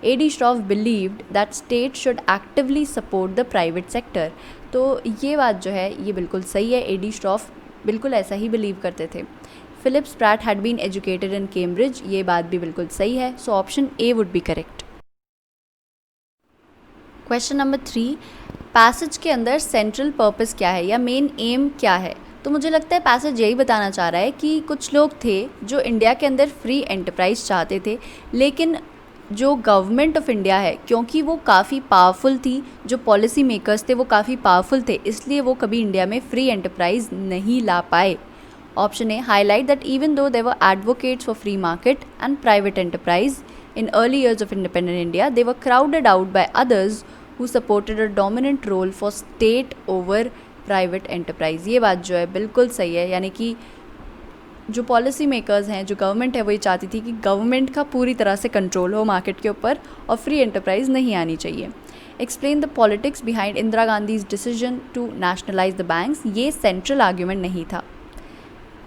A.D. Shroff believed that state should actively support the private sector। तो ये बात जो है ये बिल्कुल सही है, A.D. Shroff बिल्कुल ऐसा ही बिलीव करते थे। Philip Spratt had been educated in Cambridge, ये बात भी बिल्कुल सही है, so option A would be correct. Question number 3, passage के अंदर सेंट्रल पर्पस क्या है या मेन एम क्या है। तो मुझे लगता है पैसेज यही बताना चाह रहा है कि कुछ लोग थे जो इंडिया के अंदर फ्री एंटरप्राइज चाहते थे, लेकिन जो गवर्नमेंट ऑफ इंडिया है क्योंकि वो काफ़ी पावरफुल थी, जो पॉलिसी मेकर्स थे वो काफ़ी पावरफुल थे, इसलिए वो कभी इंडिया में फ्री एंटरप्राइज नहीं ला पाए। Option A, highlight that even though their advocates for free market and private enterprise in early years of independent India they were crowded out by others who supported a dominant role for state over private enterprise. ये बात जो है बिल्कुल सही है, यानी कि जो पॉलिसी मेकर्स हैं, जो गवर्नमेंट है, वो ये चाहती थी कि गवर्नमेंट का पूरी तरह से कंट्रोल हो मार्केट के ऊपर और फ्री एंटरप्राइज नहीं आनी चाहिए। Explain the politics behind Indira Gandhi's decision to nationalise the banks, ये सेंट्रल आर्ग्यूमेंट नहीं था।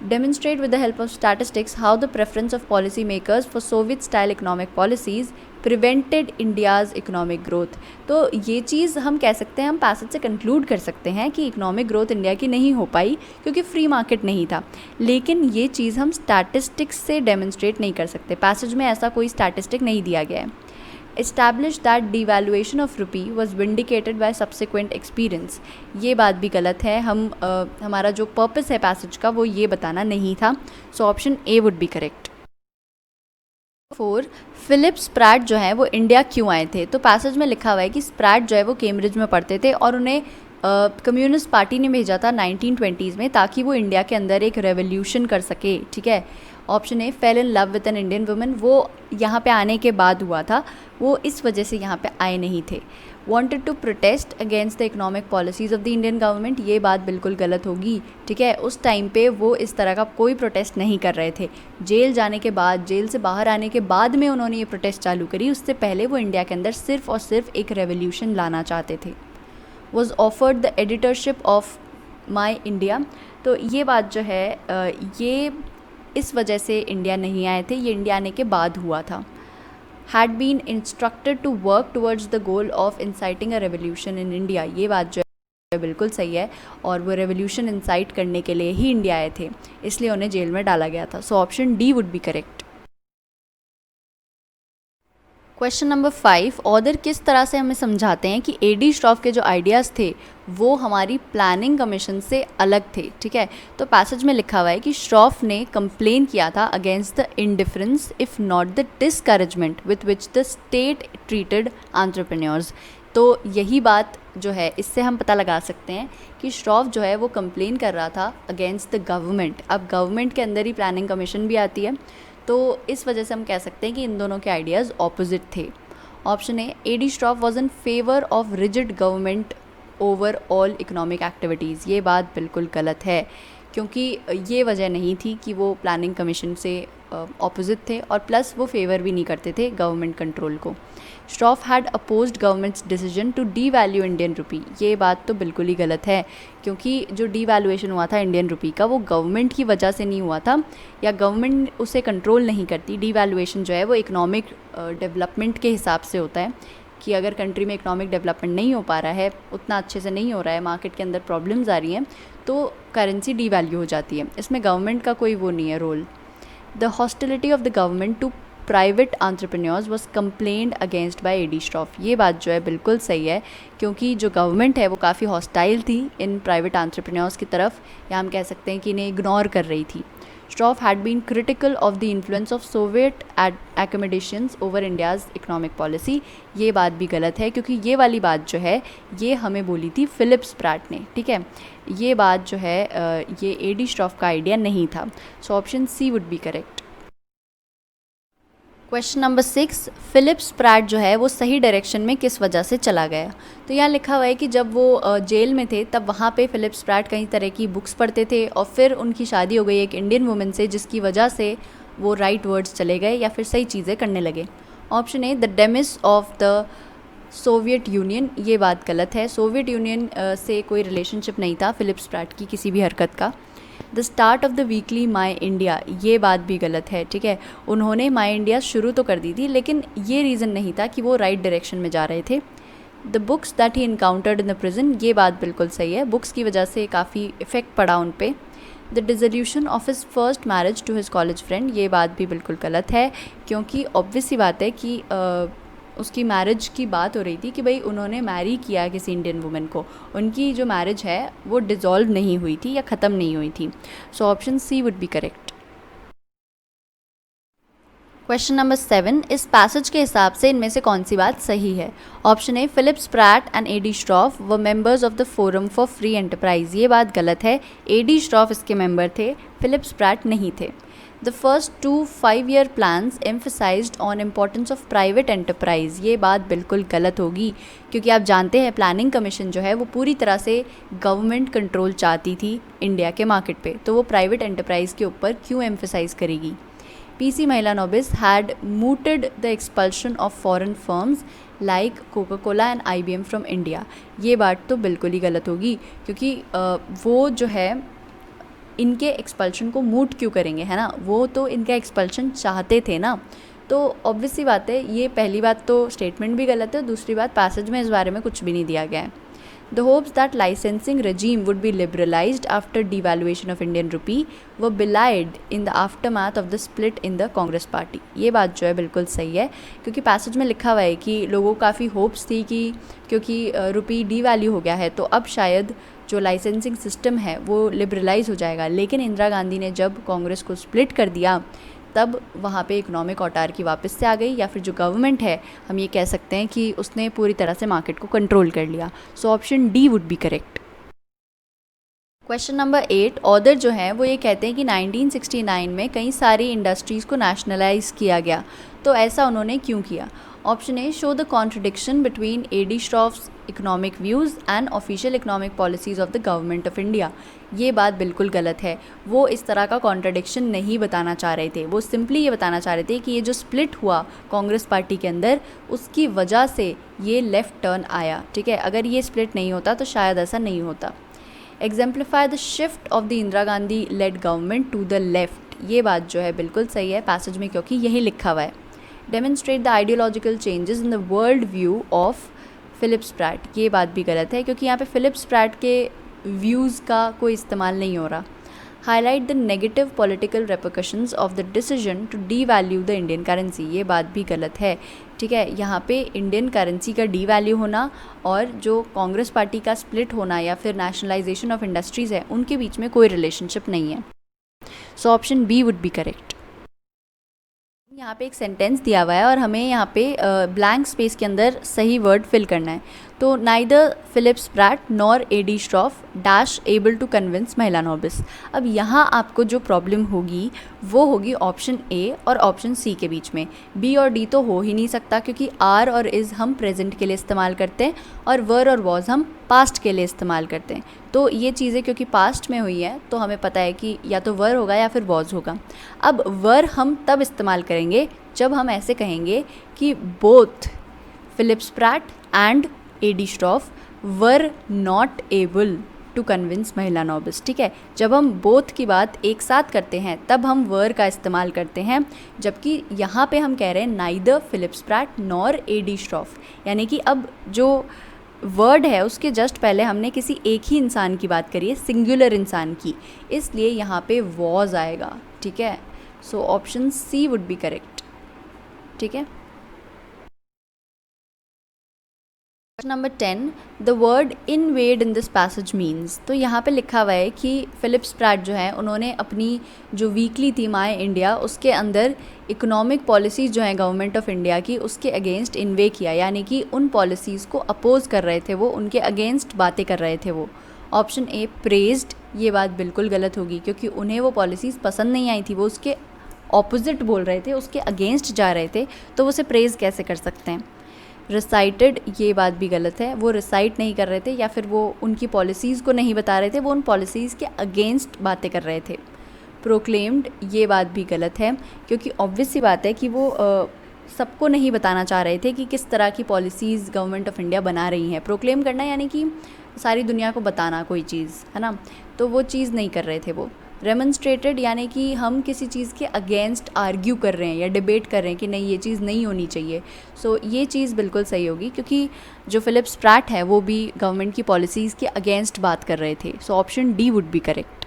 Demonstrate with the help of statistics how the preference of policy makers for Soviet style economic policies prevented India's economic growth। तो ये चीज़ हम कह सकते हैं, हम पैसेज से कंक्लूड कर सकते हैं कि इकोनॉमिक ग्रोथ इंडिया की नहीं हो पाई क्योंकि फ्री मार्केट नहीं था, लेकिन ये चीज़ हम स्टैटिस्टिक्स से डेमोन्स्ट्रेट नहीं कर सकते। पैसेज में ऐसा कोई स्टैटिस्टिक नहीं दिया गया है। Established that devaluation of rupee was vindicated by subsequent experience, ये बात भी गलत है। हमारा जो पर्पस है पैसेज का वो ये बताना नहीं था, so option A would be correct. 4, Philip Spratt जो है वो इंडिया क्यों आए थे। तो पैसेज में लिखा हुआ है कि स्प्रैट जो है वो कैम्ब्रिज में पढ़ते थे और उन्हें कम्युनिस्ट पार्टी ने भेजा था 1920s में ताकि वो इंडिया के अंदर एक रेवोल्यूशन कर सके, ठीक है। Option A, fail in love with an Indian woman, वो यहाँ पे आने के बाद हुआ था, वो इस वजह से यहाँ पे आए नहीं थे। Wanted to protest against the economic policies of the Indian government, ये बात बिल्कुल गलत होगी, ठीक है। उस टाइम पे वो इस तरह का कोई प्रोटेस्ट नहीं कर रहे थे। जेल जाने के बाद, जेल से बाहर आने के बाद में उन्होंने ये प्रोटेस्ट चालू करी, उससे पहले वो इंडिया के अंदर सिर्फ और सिर्फ एक रेवोल्यूशन लाना चाहते थे। Was offered the editorship of my India, तो ये बात जो है ये इस वजह से इंडिया नहीं आए थे, ये इंडिया आने के बाद हुआ था। Had been instructed to work towards the goal of inciting a revolution in India, ये बात जो है बिल्कुल सही है, और वो रेवोल्यूशन इंसाइट करने के लिए ही इंडिया आए थे, इसलिए उन्हें जेल में डाला गया था, so option D would be correct. Question number 5, author किस तरह से हमें समझाते हैं कि A.D. श्रॉफ के जो आइडियाज़ थे वो हमारी प्लानिंग कमीशन से अलग थे, ठीक है। तो पैसेज में लिखा हुआ है कि श्रॉफ ने कंप्लेन किया था against the indifference if not the discouragement with which the state treated entrepreneurs. तो यही बात जो है इससे हम पता लगा सकते हैं कि श्रॉफ जो है वो कंप्लेन कर रहा था अगेंस्ट द गवर्नमेंट। अब गवर्नमेंट के अंदर ही प्लानिंग कमीशन भी आती है, तो इस वजह से हम कह सकते हैं कि इन दोनों के आइडियाज़ ऑपोजिट थे। Option A, A.D. Shroff was in favour of rigid government over all economic activities, ये बात बिल्कुल गलत है, क्योंकि ये वजह नहीं थी कि वो प्लानिंग कमीशन से ऑपोजिट थे, और प्लस वो फेवर भी नहीं करते थे गवर्नमेंट कंट्रोल को। Shroff had opposed government's decision to devalue Indian rupee, ये बात तो बिल्कुल ही गलत है, क्योंकि जो डी वैल्यूएशन हुआ था इंडियन रुपी का वो गवर्नमेंट की वजह से नहीं हुआ था, या गवर्नमेंट उसे कंट्रोल नहीं करती। डी वैल्यूएशन जो है वो इकोनॉमिक डेवलपमेंट के हिसाब से होता है कि अगर कंट्री में इकोनॉमिक डेवलपमेंट नहीं हो पा रहा है, उतना अच्छे से नहीं हो रहा है, मार्केट के अंदर प्रॉब्लम्स आ रही हैं, तो करेंसी डी वैल्यू हो जाती है, इसमें गवर्नमेंट का कोई वो नहीं है role. The hostility of the government to private entrepreneurs was complained against by A.D. Shroff, ये बात जो है बिल्कुल सही है, क्योंकि जो गवर्नमेंट है वो काफ़ी हॉस्टाइल थी इन प्राइवेट एंटरप्रेन्योर्स की तरफ, या हम कह सकते हैं कि इन्हें इग्नोर कर रही थी। Shroff had been critical of the influence of Soviet accommodations over India's economic policy. ये बात भी गलत है क्योंकि ये वाली बात जो है ये हमें बोली थी फिलिप स्प्रैट ने, ठीक है। ये बात जो है ये एडी स्ट्रॉफ का आइडिया नहीं था। So option C would be correct. Question number 6, Philip Spratt जो है वो सही डायरेक्शन में किस वजह से चला गया। तो यहाँ लिखा हुआ है कि जब वो जेल में थे तब वहाँ पे फिलिप स्प्रैट कई तरह की बुक्स पढ़ते थे और फिर उनकी शादी हो गई एक इंडियन वुमेन से, जिसकी वजह से वो राइट वर्ड्स चले गए या फिर सही चीज़ें करने लगे। Option A, the demise of the Soviet union. ये बात गलत है, सोवियत यूनियन से कोई रिलेशनशिप नहीं था फिलिप स्प्रैट की किसी भी हरकत का। The start of the weekly my India, ये बात भी गलत है, ठीक है। उन्होंने माई इंडिया शुरू तो कर दी थी लेकिन ये रीज़न नहीं था कि वो राइट डायरेक्शन में जा रहे थे। The books that he encountered in the prison, ये बात बिल्कुल सही है, बुक्स की वजह से काफ़ी इफ़ेक्ट पड़ा उन पे। The dissolution of his first marriage to his college friend, ये बात भी बिल्कुल गलत है क्योंकि ऑब्वियस सी बात है कि उसकी मैरिज की बात हो रही थी कि भाई उन्होंने मैरी किया किसी इंडियन वुमेन को, उनकी जो मैरिज है वो डिज़ोल्व नहीं हुई थी या ख़त्म नहीं हुई थी। So option C would be correct. Question number 7, इस पैसेज के हिसाब से इनमें से कौन सी बात सही है। Option A, Philip Spratt and AD Shroff were members of the forum for free enterprise, ये बात गलत है। एडी स्ट्रॉफ इसके मेंबर थे, फिलिप स्प्रैट नहीं थे। The first 2 5-year plans emphasized on importance of private enterprise, ये बात बिल्कुल गलत होगी क्योंकि आप जानते हैं प्लानिंग कमीशन जो है वो पूरी तरह से गवर्नमेंट कंट्रोल चाहती थी इंडिया के मार्केट पे, तो वो प्राइवेट एंटरप्राइज के ऊपर क्यों एम्फेसाइज करेगी। PC Mahalanobis had mooted the expulsion of foreign firms like Coca-Cola and IBM from India, ये बात तो बिल्कुल ही गलत होगी क्योंकि वो जो है इनके एक्सपल्शन को मूट क्यों करेंगे, है ना, वो तो इनका एक्सपल्शन चाहते थे ना। तो ऑब्वियस सी बात है, ये पहली बात तो स्टेटमेंट भी गलत है, दूसरी बात पैसेज में इस बारे में कुछ भी नहीं दिया गया है। The hopes that licensing regime would be liberalized after devaluation of Indian rupee were belied in the aftermath of the split in the Congress party, ये बात जो है बिल्कुल सही है क्योंकि पैसेज में लिखा हुआ है कि लोगों को काफ़ी होप्स थी कि क्योंकि रुपी डीवैल्यू हो गया है तो अब शायद जो लाइसेंसिंग सिस्टम है वो लिबरलाइज हो जाएगा, लेकिन इंदिरा गांधी ने जब कांग्रेस को स्प्लिट कर दिया तब वहाँ पे इकोनॉमिक ऑटार्की वापस से आ गई, या फिर जो गवर्नमेंट है हम ये कह सकते हैं कि उसने पूरी तरह से मार्केट को कंट्रोल कर लिया। सो option D would be correct. Question number 8, other जो हैं वो ये कहते हैं कि 1969 में कई सारी इंडस्ट्रीज़ को नेशनलाइज किया गया, तो ऐसा उन्होंने क्यों किया। Option A, show the contradiction between AD Shroff's economic views and official economic policies of the government of India, ये बात बिल्कुल गलत है। वो इस तरह का कॉन्ट्रडिक्शन नहीं बताना चाह रहे थे, वो सिंपली ये बताना चाह रहे थे कि ये जो स्प्लिट हुआ कांग्रेस पार्टी के अंदर उसकी वजह से ये लेफ़्ट टर्न आया, ठीक है। अगर ये स्प्लिट नहीं होता तो शायद ऐसा नहीं होता। Exemplify the shift of the Indira Gandhi led government to the left, ये बात जो है बिल्कुल सही है पैसेज में क्योंकि यही लिखा हुआ है। Demonstrate the ideological changes in the world view of Philip Spratt, ये बात भी गलत है क्योंकि यहाँ पे फिलिप स्प्रैट के व्यूज़ का कोई इस्तेमाल नहीं हो रहा। Highlight the negative political repercussions of the decision to devalue the Indian currency, ये बात भी गलत है, ठीक है। यहाँ पे इंडियन करेंसी का डी वैल्यू होना और जो कांग्रेस पार्टी का स्प्लिट होना या फिर नेशनलाइजेशन ऑफ इंडस्ट्रीज़ है उनके बीच में कोई रिलेशनशिप नहीं है। So option B would be correct. यहाँ पे एक सेंटेंस दिया हुआ है और हमें यहाँ पे ब्लैंक स्पेस के अंदर सही वर्ड फिल करना है। तो neither Philip Spratt nor AD Shroff dash able to convince Mahalanobis. अब यहाँ आपको जो प्रॉब्लम होगी वो होगी ऑप्शन ए और ऑप्शन सी के बीच में। बी और डी तो हो ही नहीं सकता क्योंकि आर और इज़ हम प्रेजेंट के लिए इस्तेमाल करते हैं और वर और वॉज हम पास्ट के लिए इस्तेमाल करते हैं। तो ये चीज़ें क्योंकि पास्ट में हुई हैं तो हमें पता है कि या तो वर होगा या फिर वॉज होगा। अब वर हम तब इस्तेमाल करेंगे जब हम ऐसे कहेंगे कि both Philip Spratt and AD Shroff were not able to convince Mahalanobis, ठीक है। जब हम बोथ की बात एक साथ करते हैं तब हम वर का इस्तेमाल करते हैं, जबकि यहाँ पे हम कह रहे हैं neither Philip Spratt nor AD Shroff, यानी कि अब जो वर्ड है उसके जस्ट पहले हमने किसी एक ही इंसान की बात करी है, सिंगुलर इंसान की, इसलिए यहाँ पे वॉज आएगा, ठीक है। So option C would be correct, ठीक है। Number 10, the word invade in this passage means. तो यहाँ पे लिखा हुआ है कि फिलिप स्प्रैट जो है उन्होंने अपनी जो वीकली थी माय इंडिया उसके अंदर इकोनॉमिक पॉलिसीज़ जो हैं गवर्नमेंट ऑफ इंडिया की उसके अगेंस्ट इन्वे किया, यानी कि उन पॉलिसीज़ को अपोज कर रहे थे वो, उनके अगेंस्ट बातें कर रहे थे वो। ऑप्शन ए प्रेज्ड, ये बात बिल्कुल गलत होगी क्योंकि उन्हें वो पॉलिसीज़ पसंद नहीं आई थी, वो उसके ऑपोजिट बोल रहे थे, उसके अगेंस्ट जा रहे थे, तो वो उसे प्रेज़ कैसे कर सकते हैं। रिसाइटेड, ये बात भी गलत है, वो रिसाइट नहीं कर रहे थे या फिर वो उनकी पॉलिसीज़ को नहीं बता रहे थे, वो उन पॉलिसीज़ के अगेंस्ट बातें कर रहे थे। प्रोक्लेम्ड, ये बात भी गलत है क्योंकि ऑब्वियस सी बात है कि वो सबको नहीं बताना चाह रहे थे कि किस तरह की पॉलिसीज़ गवर्नमेंट ऑफ इंडिया बना रही है। प्रोक्लेम करना यानी कि सारी दुनिया को बताना कोई चीज़, है ना, तो वो चीज़ नहीं कर रहे थे वो। रेमोन्स्ट्रेटेड यानी कि हम किसी चीज़ के अगेंस्ट आर्ग्यू कर रहे हैं या डिबेट कर रहे हैं कि नहीं ये चीज़ नहीं होनी चाहिए। सो ये चीज़ बिल्कुल सही होगी क्योंकि जो फिलिप स्प्रैट है वो भी गवर्नमेंट की पॉलिसीज़ के अगेंस्ट बात कर रहे थे। सो option D would be correct.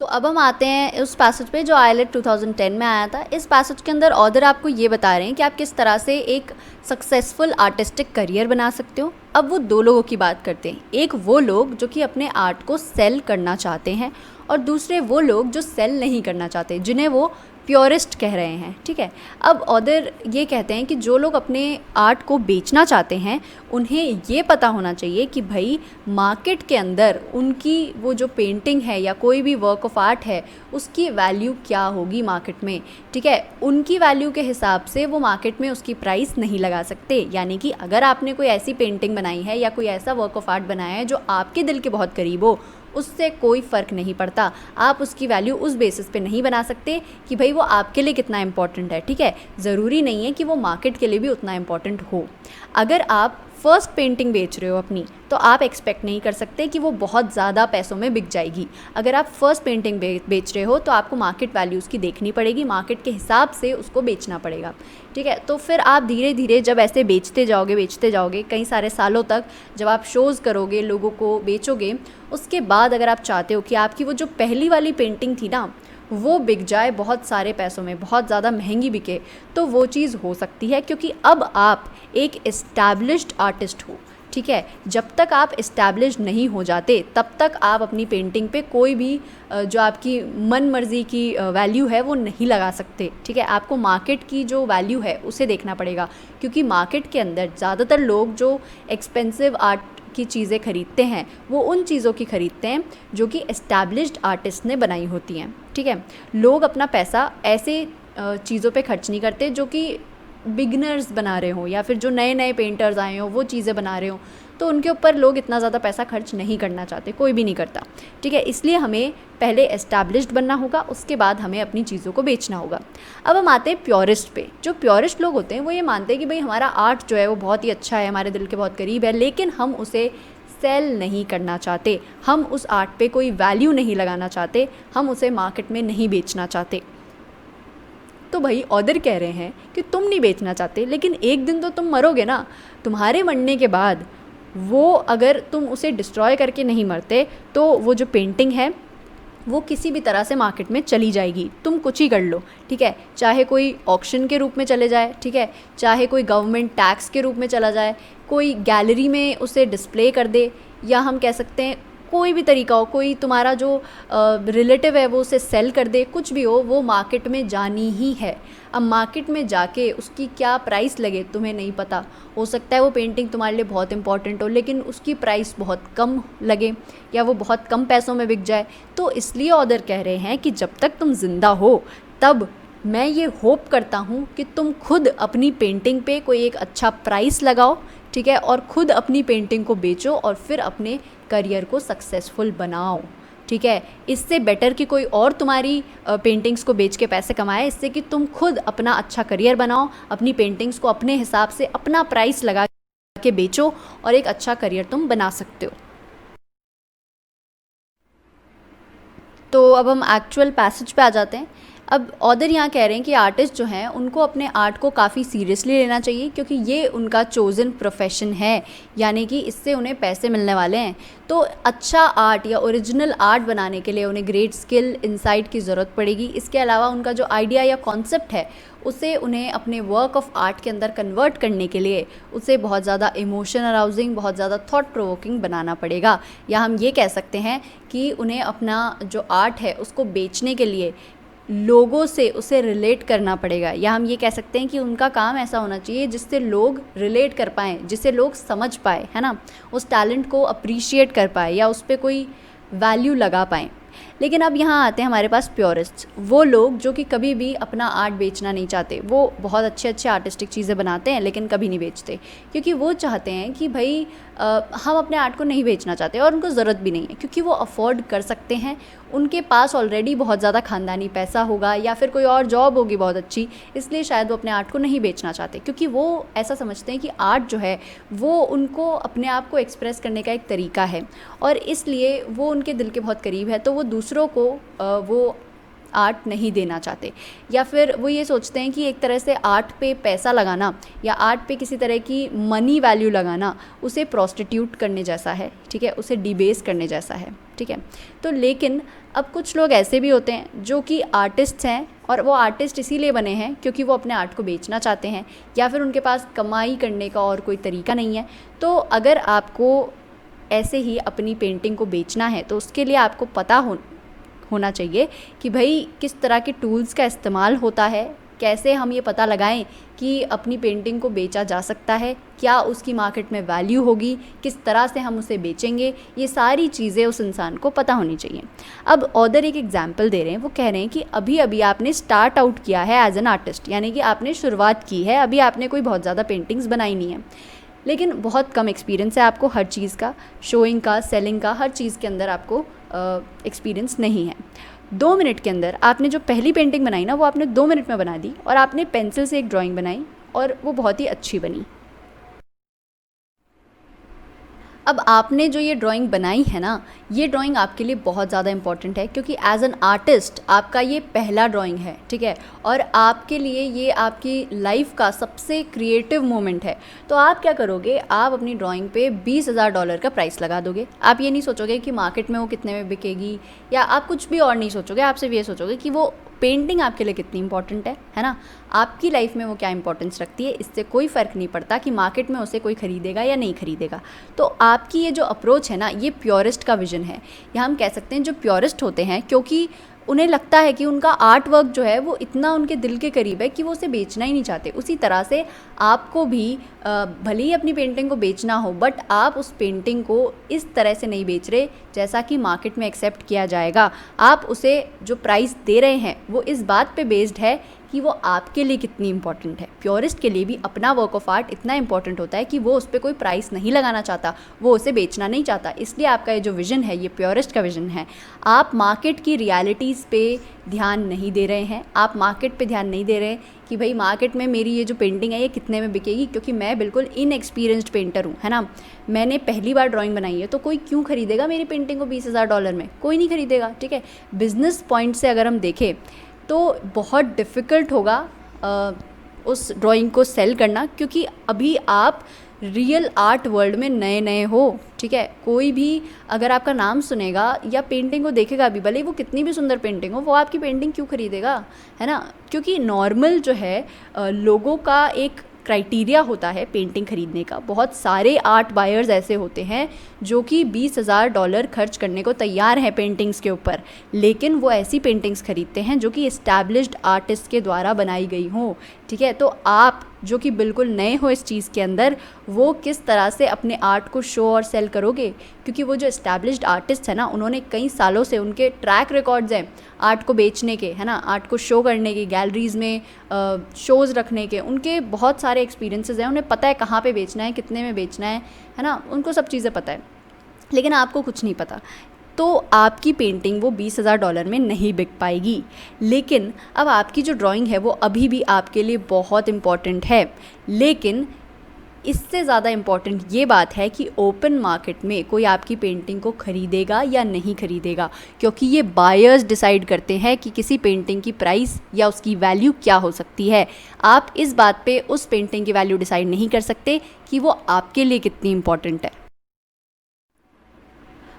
तो अब हम आते हैं उस पैसेज पे जो आईलेट 2010 में आया था। इस पैसेज के अंदर ऑथर आपको ये बता रहे हैं कि आप किस तरह से एक सक्सेसफुल आर्टिस्टिक करियर बना सकते हो। अब वो दो लोगों की बात करते हैं, एक वो लोग जो कि अपने आर्ट को सेल करना चाहते हैं और दूसरे वो लोग जो सेल नहीं करना चाहते, जिन्हें वो प्योरिस्ट कह रहे हैं, ठीक है। अब ऑथर ये कहते हैं कि जो लोग अपने आर्ट को बेचना चाहते हैं उन्हें ये पता होना चाहिए कि भाई मार्केट के अंदर उनकी वो जो पेंटिंग है या कोई भी वर्क ऑफ आर्ट है उसकी वैल्यू क्या होगी मार्केट में, ठीक है। उनकी वैल्यू के हिसाब से वो मार्केट में उसकी प्राइस नहीं लगा सकते। यानी कि अगर आपने कोई ऐसी पेंटिंग बनाई है या कोई ऐसा वर्क ऑफ आर्ट बनाया है जो आपके दिल के बहुत करीब हो, उससे कोई फ़र्क नहीं पड़ता, आप उसकी वैल्यू उस बेसिस पे नहीं बना सकते कि भाई वो आपके लिए कितना इम्पॉर्टेंट है, ठीक है। ज़रूरी नहीं है कि वो मार्केट के लिए भी उतना इम्पॉर्टेंट हो। अगर आप फर्स्ट पेंटिंग बेच रहे हो अपनी, तो आप एक्सपेक्ट नहीं कर सकते कि वो बहुत ज़्यादा पैसों में बिक जाएगी। अगर आप फर्स्ट पेंटिंग बेच रहे हो तो आपको मार्केट वैल्यूज़ की देखनी पड़ेगी, मार्केट के हिसाब से उसको बेचना पड़ेगा, ठीक है। तो फिर आप धीरे धीरे जब ऐसे बेचते जाओगे कई सारे सालों तक, जब आप शोज़ करोगे, लोगों को बेचोगे, उसके बाद अगर आप चाहते हो कि आपकी वो जो पहली वाली पेंटिंग थी ना वो बिक जाए बहुत सारे पैसों में, बहुत ज़्यादा महंगी बिके, तो वो चीज़ हो सकती है क्योंकि अब आप एक इस्टेब्लिश्ड आर्टिस्ट हो, ठीक है। जब तक आप इस्टेब्लिश नहीं हो जाते तब तक आप अपनी पेंटिंग पे कोई भी जो आपकी मन मर्ज़ी की वैल्यू है वो नहीं लगा सकते, ठीक है। आपको मार्केट की जो वैल्यू है उसे देखना पड़ेगा क्योंकि मार्केट के अंदर ज़्यादातर लोग जो एक्सपेंसिव आर्ट की चीज़ें खरीदते हैं वो उन चीज़ों की खरीदते हैं जो कि एस्टैब्लिश्ड आर्टिस्ट ने बनाई होती हैं, ठीक है। लोग अपना पैसा ऐसे चीज़ों पे खर्च नहीं करते जो कि बिगनर्स बना रहे हों या फिर जो नए नए पेंटर्स आए हों वो चीज़ें बना रहे हों, तो उनके ऊपर लोग इतना ज़्यादा पैसा खर्च नहीं करना चाहते, कोई भी नहीं करता, ठीक है। इसलिए हमें पहले एस्टैब्लिश्ड बनना होगा, उसके बाद हमें अपनी चीज़ों को बेचना होगा। अब हम आते हैं प्योरिस्ट पे। जो प्योरिस्ट लोग होते हैं वो ये मानते हैं कि भाई हमारा आर्ट जो है वो बहुत ही अच्छा है, हमारे दिल के बहुत करीब है, लेकिन हम उसे सेल नहीं करना चाहते, हम उस आर्ट पे कोई वैल्यू नहीं लगाना चाहते, हम उसे मार्केट में नहीं बेचना चाहते। तो भाई ऑथर कह रहे हैं कि तुम नहीं बेचना चाहते, लेकिन एक दिन तो तुम मरोगे ना, तुम्हारे मरने के बाद वो अगर तुम उसे डिस्ट्रॉय करके नहीं मरते तो वो जो पेंटिंग है वो किसी भी तरह से मार्केट में चली जाएगी, तुम कुछ ही कर लो, ठीक है। चाहे कोई ऑक्शन के रूप में चले जाए, ठीक है, चाहे कोई गवर्नमेंट टैक्स के रूप में चला जाए, कोई गैलरी में उसे डिस्प्ले कर दे, या हम कह सकते हैं कोई भी तरीका हो, कोई तुम्हारा जो रिलेटिव है वो उसे सेल कर दे, कुछ भी हो, वो मार्केट में जानी ही है। अब मार्केट में जाके उसकी क्या प्राइस लगे तुम्हें नहीं पता, हो सकता है वो पेंटिंग तुम्हारे लिए बहुत इंपॉर्टेंट हो लेकिन उसकी प्राइस बहुत कम लगे या वो बहुत कम पैसों में बिक जाए। तो इसलिए ऑथर कह रहे हैं कि जब तक तुम जिंदा हो तब मैं ये होप करता हूँ कि तुम खुद अपनी पेंटिंग पे कोई एक अच्छा प्राइस लगाओ, ठीक है, और खुद अपनी पेंटिंग को बेचो और फिर अपने करियर को सक्सेसफुल बनाओ, ठीक है। इससे बेटर कि कोई और तुम्हारी पेंटिंग्स को बेच के पैसे कमाए, इससे कि तुम खुद अपना अच्छा करियर बनाओ, अपनी पेंटिंग्स को अपने हिसाब से अपना प्राइस लगा के बेचो और एक अच्छा करियर तुम बना सकते हो। तो अब हम एक्चुअल पैसेज पे आ जाते हैं। अब ऑदर यहाँ कह रहे हैं कि आर्टिस्ट जो हैं उनको अपने आर्ट को काफ़ी सीरियसली लेना चाहिए, क्योंकि ये उनका चोज़न प्रोफेशन है, यानी कि इससे उन्हें पैसे मिलने वाले हैं। तो अच्छा आर्ट या ओरिजिनल आर्ट बनाने के लिए उन्हें ग्रेट स्किल, इंसाइट की ज़रूरत पड़ेगी। इसके अलावा उनका जो आइडिया या कॉन्सेप्ट है उसे उन्हें अपने वर्क ऑफ आर्ट के अंदर कन्वर्ट करने के लिए उसे बहुत ज़्यादा इमोशन अराउजिंग, बहुत ज़्यादा थॉट प्रोवोकिंग बनाना पड़ेगा। या हम ये कह सकते हैं कि उन्हें अपना जो आर्ट है उसको बेचने के लिए लोगों से उसे रिलेट करना पड़ेगा। या हम ये कह सकते हैं कि उनका काम ऐसा होना चाहिए जिससे लोग रिलेट कर पाएँ, जिससे लोग समझ पाए, है ना, उस टैलेंट को अप्रिशिएट कर पाए या उस पर कोई वैल्यू लगा पाएँ। लेकिन अब यहाँ आते हैं हमारे पास प्योरिस्ट, वो लोग जो कि कभी भी अपना आर्ट बेचना नहीं चाहते। वो बहुत अच्छे अच्छे आर्टिस्टिक चीज़ें बनाते हैं लेकिन कभी नहीं बेचते, क्योंकि वो चाहते हैं कि भाई हम अपने आर्ट को नहीं बेचना चाहते, और उनको ज़रूरत भी नहीं है, क्योंकि वो अफोर्ड कर सकते हैं। उनके पास ऑलरेडी बहुत ज़्यादा ख़ानदानी पैसा होगा या फिर कोई और जॉब होगी बहुत अच्छी, इसलिए शायद वो अपने आर्ट को नहीं बेचना चाहते, क्योंकि वो ऐसा समझते हैं कि आर्ट जो है वो उनको अपने आप को एक्सप्रेस करने का एक तरीका है, और इसलिए वो उनके दिल के बहुत करीब है। तो वो दूसरों को वो आर्ट नहीं देना चाहते, या फिर वो ये सोचते हैं कि एक तरह से आर्ट पे पैसा लगाना या आर्ट पे किसी तरह की मनी वैल्यू लगाना उसे प्रोस्टिट्यूट करने जैसा है, ठीक है, उसे डिबेस करने जैसा है, ठीक है। तो लेकिन अब कुछ लोग ऐसे भी होते हैं जो कि आर्टिस्ट हैं, और वो आर्टिस्ट इसीलिए बने हैं क्योंकि वो अपने आर्ट को बेचना चाहते हैं, या फिर उनके पास कमाई करने का और कोई तरीका नहीं है। तो अगर आपको ऐसे ही अपनी पेंटिंग को बेचना है तो उसके लिए आपको पता होना चाहिए कि भाई किस तरह के टूल्स का इस्तेमाल होता है, कैसे हम ये पता लगाएं कि अपनी पेंटिंग को बेचा जा सकता है, क्या उसकी मार्केट में वैल्यू होगी, किस तरह से हम उसे बेचेंगे, ये सारी चीज़ें उस इंसान को पता होनी चाहिए। अब ऑदर एक एग्जांपल दे रहे हैं, वो कह रहे हैं कि अभी अभी आपने स्टार्ट आउट किया है एज एन आर्टिस्ट, यानी कि आपने शुरुआत की है, अभी आपने कोई बहुत ज़्यादा पेंटिंग्स बनाई नहीं है, लेकिन बहुत कम एक्सपीरियंस है आपको हर चीज़ का, शोइंग का, सेलिंग का, हर चीज़ के अंदर आपको एक्सपीरियंस नहीं है। 2 मिनट के अंदर आपने जो पहली पेंटिंग बनाई ना, वो आपने 2 मिनट में बना दी, और आपने पेंसिल से एक ड्राइंग बनाई और वो बहुत ही अच्छी बनी। अब आपने जो ये ड्राइंग बनाई है ना, ये ड्राइंग आपके लिए बहुत ज़्यादा इंपॉर्टेंट है, क्योंकि एज एन आर्टिस्ट आपका ये पहला ड्राइंग है, ठीक है, और आपके लिए ये आपकी लाइफ का सबसे क्रिएटिव मोमेंट है। तो आप क्या करोगे, आप अपनी ड्राइंग पे $20,000 का प्राइस लगा दोगे। आप ये नहीं सोचोगे कि मार्केट में वो कितने में बिकेगी, या आप कुछ भी और नहीं सोचोगे, आप सिर्फ ये सोचोगे कि वो पेंटिंग आपके लिए कितनी इंपॉर्टेंट है ना, आपकी लाइफ में वो क्या इंपॉर्टेंस रखती है। इससे कोई फ़र्क नहीं पड़ता कि मार्केट में उसे कोई ख़रीदेगा या नहीं ख़रीदेगा। तो आपकी ये जो अप्रोच है ना, ये प्योरिस्ट का विजन है, या हम कह सकते हैं जो प्योरिस्ट होते हैं, क्योंकि उन्हें लगता है कि उनका आर्ट वर्क जो है वो इतना उनके दिल के करीब है कि वो उसे बेचना ही नहीं चाहते। उसी तरह से आपको भी भले ही अपनी पेंटिंग को बेचना हो, बट आप उस पेंटिंग को इस तरह से नहीं बेच रहे जैसा कि मार्केट में एक्सेप्ट किया जाएगा। आप उसे जो प्राइस दे रहे हैं वो इस बात पे बेस्ड है कि वो आपके लिए कितनी इंपॉर्टेंट है। प्योरिस्ट के लिए भी अपना वर्क ऑफ आर्ट इतना इंपॉर्टेंट होता है कि वो उस पर कोई प्राइस नहीं लगाना चाहता, वो उसे बेचना नहीं चाहता। इसलिए आपका ये जो विज़न है, ये प्योरिस्ट का विज़न है। आप मार्केट की रियलिटीज़ पे ध्यान नहीं दे रहे हैं, आप मार्केट पे ध्यान नहीं दे रहे हैं कि भाई मार्केट में मेरी ये जो पेंटिंग है ये कितने में बिकेगी, क्योंकि मैं बिल्कुल इनएक्सपीरियंस्ड पेंटर हूँ, है ना, मैंने पहली बार ड्राइंग बनाई है, तो कोई क्यों खरीदेगा मेरी पेंटिंग को $20,000 में, कोई नहीं खरीदेगा, ठीक है। बिजनेस पॉइंट से अगर हम देखें तो बहुत डिफ़िकल्ट होगा उस ड्राइंग को सेल करना, क्योंकि अभी आप रियल आर्ट वर्ल्ड में नए नए हो, ठीक है। कोई भी अगर आपका नाम सुनेगा या पेंटिंग को देखेगा, अभी भले वो कितनी भी सुंदर पेंटिंग हो, वो आपकी पेंटिंग क्यों खरीदेगा, है ना। क्योंकि नॉर्मल जो है लोगों का एक क्राइटेरिया होता है पेंटिंग खरीदने का। बहुत सारे आर्ट बायर्स ऐसे होते हैं जो कि $20,000 खर्च करने को तैयार हैं पेंटिंग्स के ऊपर, लेकिन वो ऐसी पेंटिंग्स खरीदते हैं जो कि एस्टैब्लिश्ड आर्टिस्ट के द्वारा बनाई गई हों, ठीक है। तो आप जो कि बिल्कुल नए हो इस चीज़ के अंदर, वो किस तरह से अपने आर्ट को शो और सेल करोगे, क्योंकि वो जो एस्टैब्लिश्ड आर्टिस्ट है ना, उन्होंने कई सालों से, उनके ट्रैक रिकॉर्ड्स हैं आर्ट को बेचने के, है ना, आर्ट को शो करने के, गैलरीज़ में शोज़ रखने के, उनके बहुत सारे एक्सपीरियंसेस हैं। उन्हें पता है कहाँ पे बेचना है, कितने में बेचना है ना, उनको सब चीज़ें पता है, लेकिन आपको कुछ नहीं पता। तो आपकी पेंटिंग वो $20,000 में नहीं बिक पाएगी। लेकिन अब आपकी जो ड्राइंग है वो अभी भी आपके लिए बहुत इम्पॉर्टेंट है, लेकिन इससे ज़्यादा इम्पॉर्टेंट ये बात है कि ओपन मार्केट में कोई आपकी पेंटिंग को ख़रीदेगा या नहीं ख़रीदेगा, क्योंकि ये बायर्स डिसाइड करते हैं कि किसी पेंटिंग की प्राइस या उसकी वैल्यू क्या हो सकती है। आप इस बात पे उस पेंटिंग की वैल्यू डिसाइड नहीं कर सकते कि वो आपके लिए कितनी इम्पॉर्टेंट है।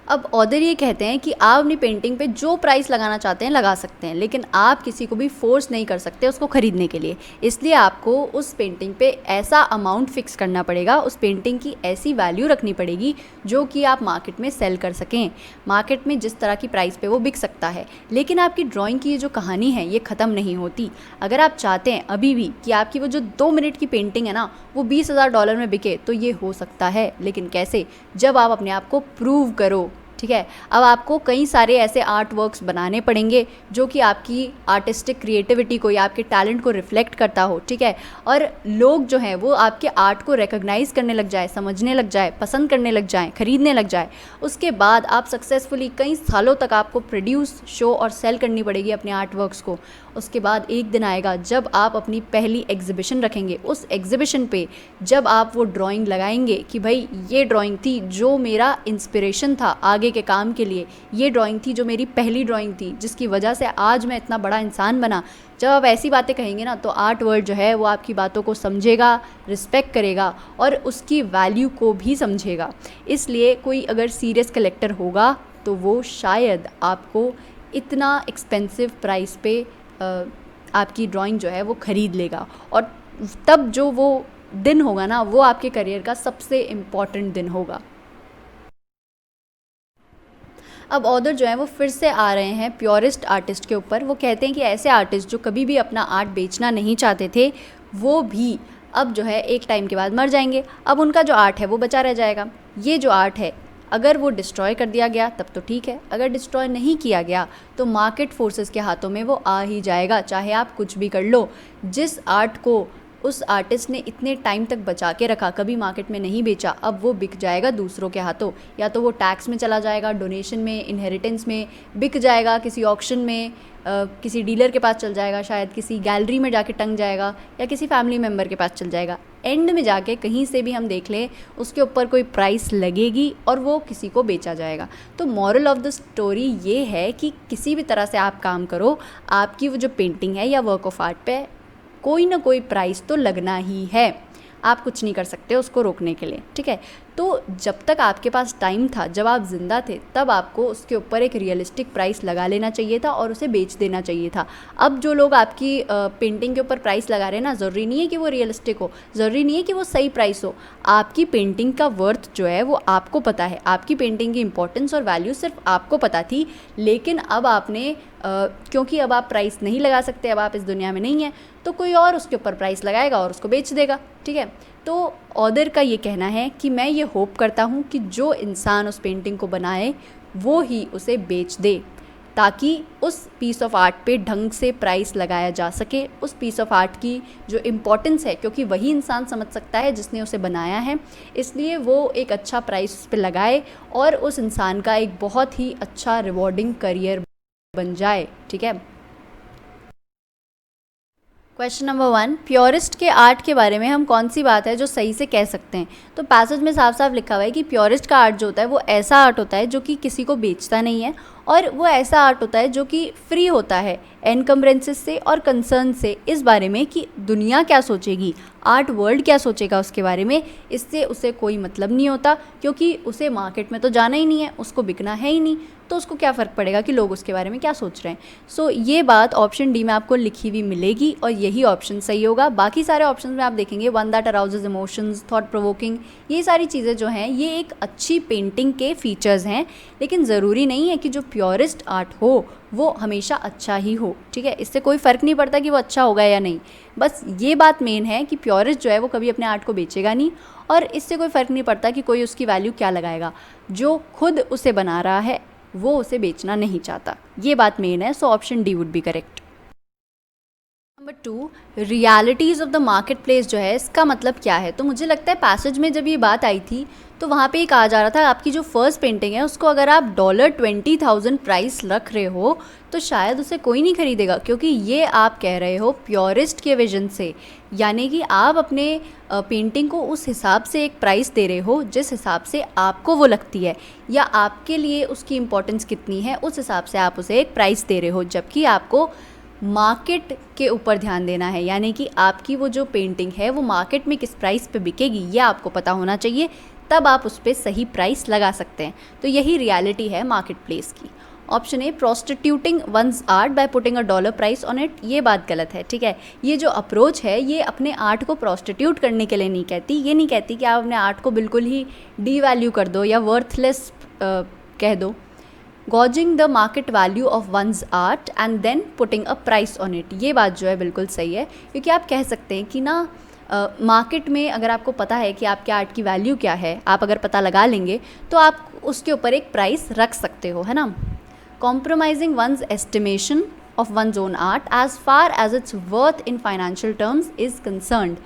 अब ऑथर ये कहते हैं कि आप अपनी पेंटिंग पे जो प्राइस लगाना चाहते हैं लगा सकते हैं, लेकिन आप किसी को भी फोर्स नहीं कर सकते उसको ख़रीदने के लिए। इसलिए आपको उस पेंटिंग पे ऐसा अमाउंट फ़िक्स करना पड़ेगा, उस पेंटिंग की ऐसी वैल्यू रखनी पड़ेगी जो कि आप मार्केट में सेल कर सकें। मार्केट में जिस तरह की प्राइस पे वो बिक सकता है, लेकिन आपकी ड्राइंग की ये जो कहानी है ये ख़त्म नहीं होती। अगर आप चाहते हैं अभी भी कि आपकी वो जो 2 मिनट की पेंटिंग है ना वो $20,000 में बिके, तो ये हो सकता है, लेकिन कैसे? जब आप अपने आप को प्रूव करो। ठीक है, अब आपको कई सारे ऐसे आर्ट वर्क्स बनाने पड़ेंगे जो कि आपकी आर्टिस्टिक क्रिएटिविटी को या आपके टैलेंट को रिफ्लेक्ट करता हो। ठीक है, और लोग जो हैं वो आपके आर्ट को रिकॉग्नाइज़ करने लग जाए, समझने लग जाए, पसंद करने लग जाए, ख़रीदने लग जाए। उसके बाद आप सक्सेसफुली कई सालों तक आपको प्रोड्यूस, शो और सेल करनी पड़ेगी अपने आर्ट वर्क्स को। उसके बाद एक दिन आएगा जब आप अपनी पहली एग्जीबिशन रखेंगे। उस एग्जीबिशन पे जब आप वो ड्राइंग लगाएंगे कि भाई ये ड्राइंग थी जो मेरा इंस्पिरेशन था आगे के काम के लिए, ये ड्राइंग थी जो मेरी पहली ड्राइंग थी जिसकी वजह से आज मैं इतना बड़ा इंसान बना। जब आप ऐसी बातें कहेंगे ना तो आर्ट वर्ल्ड जो है वो आपकी बातों को समझेगा, रिस्पेक्ट करेगा और उसकी वैल्यू को भी समझेगा। इसलिए कोई अगर सीरियस कलेक्टर होगा तो वो शायद आपको इतना एक्सपेंसिव प्राइस पे आपकी ड्राइंग जो है वो ख़रीद लेगा, और तब जो वो दिन होगा ना वो आपके करियर का सबसे इम्पॉर्टेंट दिन होगा। अब ऑथर जो है वो फिर से आ रहे हैं प्योरिस्ट आर्टिस्ट के ऊपर। वो कहते हैं कि ऐसे आर्टिस्ट जो कभी भी अपना आर्ट बेचना नहीं चाहते थे वो भी अब जो है एक टाइम के बाद मर जाएंगे। अब उनका जो आर्ट है वो बचा रह जाएगा। ये जो आर्ट है अगर वो डिस्ट्रॉय कर दिया गया तब तो ठीक है, अगर डिस्ट्रॉय नहीं किया गया तो मार्केट फोर्सेस के हाथों में वो आ ही जाएगा, चाहे आप कुछ भी कर लो। जिस आर्ट को उस आर्टिस्ट ने इतने टाइम तक बचा के रखा, कभी मार्केट में नहीं बेचा, अब वो बिक जाएगा दूसरों के हाथों। या तो वो टैक्स में चला जाएगा, डोनेशन में, इनहेरिटेंस में बिक जाएगा, किसी ऑक्शन में किसी डीलर के पास चल जाएगा, शायद किसी गैलरी में जाके टंग जाएगा या किसी फैमिली मेम्बर के पास चल जाएगा। एंड में जाके कहीं से भी हम देख लें उसके ऊपर कोई प्राइस लगेगी और वो किसी को बेचा जाएगा। तो मॉरल ऑफ द स्टोरी ये है कि किसी भी तरह से आप काम करो, आपकी वो जो पेंटिंग है या वर्क ऑफ आर्ट पे कोई ना कोई प्राइस तो लगना ही है। आप कुछ नहीं कर सकते उसको रोकने के लिए। ठीक है, तो जब तक आपके पास टाइम था, जब आप ज़िंदा थे, तब आपको उसके ऊपर एक रियलिस्टिक प्राइस लगा लेना चाहिए था और उसे बेच देना चाहिए था। अब जो लोग आपकी पेंटिंग के ऊपर प्राइस लगा रहे हैं ना, ज़रूरी नहीं है कि वो रियलिस्टिक हो, ज़रूरी नहीं है कि वो सही प्राइस हो। आपकी पेंटिंग का वर्थ जो है वो आपको पता है, आपकी पेंटिंग की इंपॉर्टेंस और वैल्यू सिर्फ आपको पता थी। लेकिन अब आपने क्योंकि अब आप प्राइस नहीं लगा सकते, अब आप इस दुनिया में नहीं हैं, तो कोई और उसके ऊपर प्राइस लगाएगा और उसको बेच देगा। ठीक है, तो ऑथर का ये कहना है कि मैं ये होप करता हूँ कि जो इंसान उस पेंटिंग को बनाए वो ही उसे बेच दे, ताकि उस पीस ऑफ आर्ट पे ढंग से प्राइस लगाया जा सके। उस पीस ऑफ आर्ट की जो इम्पोर्टेंस है, क्योंकि वही इंसान समझ सकता है जिसने उसे बनाया है, इसलिए वो एक अच्छा प्राइस उस पर लगाए और उस इंसान का एक बहुत ही अच्छा रिवॉर्डिंग करियर बन जाए। ठीक है, क्वेश्चन नंबर 1, प्योरिस्ट के आर्ट के बारे में हम कौन सी बात है जो सही से कह सकते हैं? तो पैसेज में साफ साफ लिखा हुआ है कि प्योरिस्ट का आर्ट जो होता है वो ऐसा आर्ट होता है जो कि किसी को बेचता नहीं है, और वो ऐसा आर्ट होता है जो कि फ्री होता है एनकम्ब्रेंसेस से और कंसर्न से, इस बारे में कि दुनिया क्या सोचेगी, आर्ट वर्ल्ड क्या सोचेगा उसके बारे में। इससे उसे कोई मतलब नहीं होता, क्योंकि उसे मार्केट में तो जाना ही नहीं है, उसको बिकना है ही नहीं, तो उसको क्या फ़र्क पड़ेगा कि लोग उसके बारे में क्या सोच रहे हैं। सो ये बात ऑप्शन डी में आपको लिखी हुई मिलेगी और यही ऑप्शन सही होगा। बाकी सारे ऑप्शन में आप देखेंगे one that arouses emotions, thought provoking, ये सारी चीज़ें जो हैं ये एक अच्छी पेंटिंग के फीचर्स हैं, लेकिन ज़रूरी नहीं है कि जो प्योरिस्ट आर्ट हो वो हमेशा अच्छा ही हो। ठीक है, इससे कोई फ़र्क नहीं पड़ता कि वो अच्छा होगा या नहीं, बस ये बात मेन है कि प्योरिस्ट जो है वो कभी अपने आर्ट को बेचेगा नहीं, और इससे कोई फ़र्क नहीं पड़ता कि कोई उसकी वैल्यू क्या लगाएगा। जो खुद उसे बना रहा है वो उसे बेचना नहीं चाहता, ये बात मेन है। So option D would be correct. Number 2, realities of the market place जो है इसका मतलब क्या है? तो मुझे लगता है पैसेज में जब ये बात आई थी तो वहाँ पे ये कहा जा रहा था आपकी जो फर्स्ट पेंटिंग है उसको अगर आप $20,000 प्राइस रख रहे हो तो शायद उसे कोई नहीं खरीदेगा, क्योंकि ये आप कह रहे हो प्योरिस्ट के विजन से, यानी कि आप अपने पेंटिंग को उस हिसाब से एक प्राइस दे रहे हो जिस हिसाब से आपको वो लगती है या आपके लिए उसकी इम्पोर्टेंस कितनी है, उस हिसाब से आप उसे एक प्राइस दे रहे हो। जबकि आपको मार्केट के ऊपर ध्यान देना है, यानी कि आपकी वो जो पेंटिंग है वो मार्केट में किस प्राइस पे बिकेगी ये आपको पता होना चाहिए, तब आप उस पर सही प्राइस लगा सकते हैं। तो यही रियलिटी है मार्केट प्लेस की। Option A, prostituting one's art by putting a dollar price on it, ये बात गलत है। ठीक है, ये जो अप्रोच है ये अपने आर्ट को प्रोस्टिट्यूट करने के लिए नहीं कहती। ये नहीं कहती कि आप अपने आर्ट को बिल्कुल ही डी वैल्यू कर दो या वर्थलेस कह दो। Gauging the market value of one's art and then putting a price on it, ये बात जो है बिल्कुल सही है, क्योंकि आप कह सकते हैं कि ना मार्केट में अगर आपको पता है कि आपके आर्ट की वैल्यू क्या है, आप अगर पता लगा लेंगे तो आप उसके ऊपर एक प्राइस रख सकते हो, है ना। Compromising one's estimation of one's own art as far as its worth in financial terms is concerned,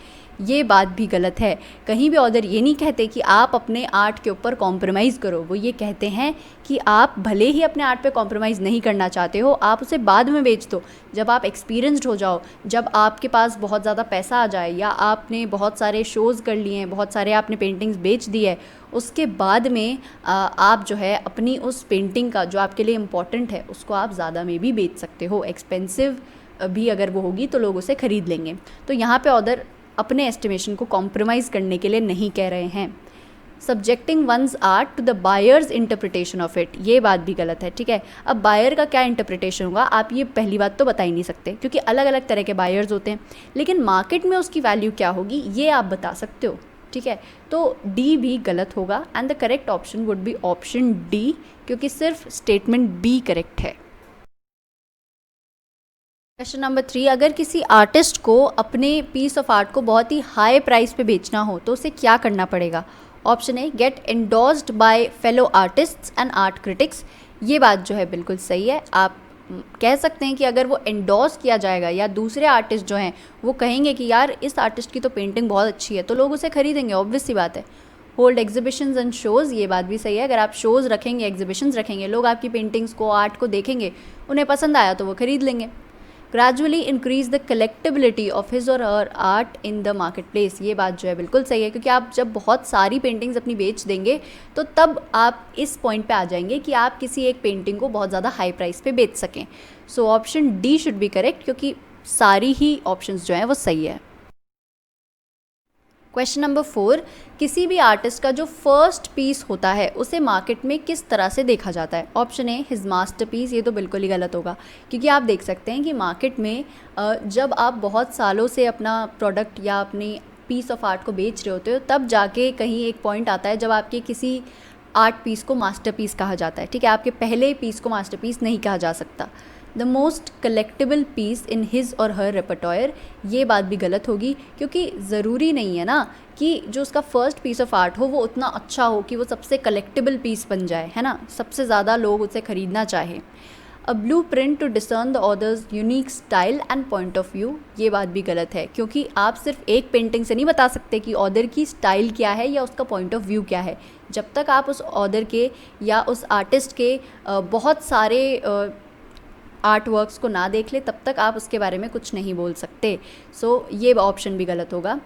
ये बात भी गलत है। कहीं भी ऑथर ये नहीं कहते कि आप अपने आर्ट के ऊपर कॉम्प्रोमाइज़ करो, वो ये कहते हैं कि आप भले ही अपने आर्ट पे कॉम्प्रोमाइज़ नहीं करना चाहते हो, आप उसे बाद में बेच दो, जब आप एक्सपीरियंस्ड हो जाओ, जब आपके पास बहुत ज़्यादा पैसा आ जाए या आपने बहुत सारे शोज़ कर लिए हैं, बहुत सारे आपने पेंटिंग्स बेच दी है, उसके बाद में आप जो है अपनी उस पेंटिंग का जो आपके लिए इम्पॉर्टेंट है उसको आप ज़्यादा में भी बेच सकते हो। एक्सपेंसिव भी अगर वो होगी तो लोग उसे ख़रीद लेंगे। तो यहाँ पे ऑथर अपने एस्टिमेशन को कॉम्प्रोमाइज़ करने के लिए नहीं कह रहे हैं। Subjecting one's art to the buyer's interpretation of it, ये बात भी गलत है। ठीक है, अब बायर का क्या इंटरप्रिटेशन होगा आप ये पहली बात तो बता ही नहीं सकते, क्योंकि अलग अलग तरह के बायर्स होते हैं, लेकिन मार्केट में उसकी वैल्यू क्या होगी ये आप बता सकते हो। ठीक है, तो डी भी गलत होगा and the correct option would be option D, क्योंकि सिर्फ स्टेटमेंट बी करेक्ट है। क्वेश्चन नंबर 3, अगर किसी आर्टिस्ट को अपने पीस ऑफ आर्ट को बहुत ही हाई प्राइस पे बेचना हो तो उसे क्या करना पड़ेगा। Option A, get endorsed by fellow artists and art critics, ये बात जो है बिल्कुल सही है। आप कह सकते हैं कि अगर वो एंडोर्स किया जाएगा या दूसरे आर्टिस्ट जो हैं वो कहेंगे कि यार इस आर्टिस्ट की तो पेंटिंग बहुत अच्छी है, तो लोग उसे खरीदेंगे, ऑब्वियस सी बात है। होल्ड एग्जिबिशंस एंड शोज़, ये बात भी सही है। अगर आप शोज़ रखेंगे, एग्जिबिशंस रखेंगे, लोग आपकी पेंटिंग्स को, आर्ट को देखेंगे, उन्हें पसंद आया तो वो खरीद लेंगे। Gradually increase the collectability of his और her art in the market place, ये बात जो है बिल्कुल सही है, क्योंकि आप जब बहुत सारी पेंटिंग्स अपनी बेच देंगे तो तब आप इस पॉइंट पे आ जाएंगे कि आप किसी एक पेंटिंग को बहुत ज़्यादा हाई प्राइस पे बेच सकें। सो option D should be correct, क्योंकि सारी ही ऑप्शंस जो हैं वो सही है। क्वेश्चन नंबर 4, किसी भी आर्टिस्ट का जो फर्स्ट पीस होता है उसे मार्केट में किस तरह से देखा जाता है। ऑप्शन ए, हिज मास्टरपीस, ये तो बिल्कुल ही गलत होगा, क्योंकि आप देख सकते हैं कि मार्केट में जब आप बहुत सालों से अपना प्रोडक्ट या अपनी पीस ऑफ आर्ट को बेच रहे होते हो तब जाके कहीं एक पॉइंट आता है जब आपके किसी आर्ट पीस को मास्टरपीस कहा जाता है। ठीक है, आपके पहले पीस को मास्टरपीस नहीं कहा जा सकता। The most collectable piece in his और हर रेपर्टोयर, ये बात भी गलत होगी, क्योंकि ज़रूरी नहीं है ना कि जो उसका फर्स्ट पीस ऑफ आर्ट हो वो उतना अच्छा हो कि वो सबसे कलेक्टेबल पीस बन जाए, है ना, सबसे ज़्यादा लोग उसे ख़रीदना चाहें। A blueprint to discern the other's unique style and point of view, ये बात भी गलत है, क्योंकि आप सिर्फ एक पेंटिंग से नहीं बता सकते कि ऑदर की स्टाइल क्या है या उसका पॉइंट ऑफ व्यू क्या है। जब तक आप उस ऑदर के या उस आर्टिस्ट के बहुत सारे आर्ट वर्क्स को ना देख ले तब तक आप उसके बारे में कुछ नहीं बोल सकते। सो ये ऑप्शन भी गलत होगा।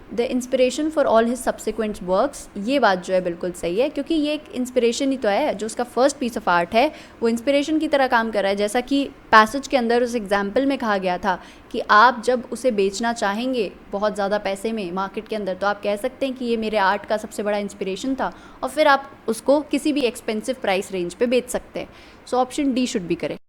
The inspiration for all his subsequent works, ये बात जो है बिल्कुल सही है, क्योंकि ये एक इंस्पिरेशन ही तो है, जो उसका फर्स्ट पीस ऑफ आर्ट है वो इंस्पिरेशन की तरह काम कर रहा है। जैसा कि पैसेज के अंदर उस एग्जाम्पल में कहा गया था कि आप जब उसे बेचना चाहेंगे बहुत ज़्यादा पैसे में मार्केट के अंदर, तो आप कह सकते हैं कि ये मेरे आर्ट का सबसे बड़ा इंस्पिरेशन था, और फिर आप उसको किसी भी एक्सपेंसिव प्राइस रेंज पे बेच सकते हैं। सो option D should be correct.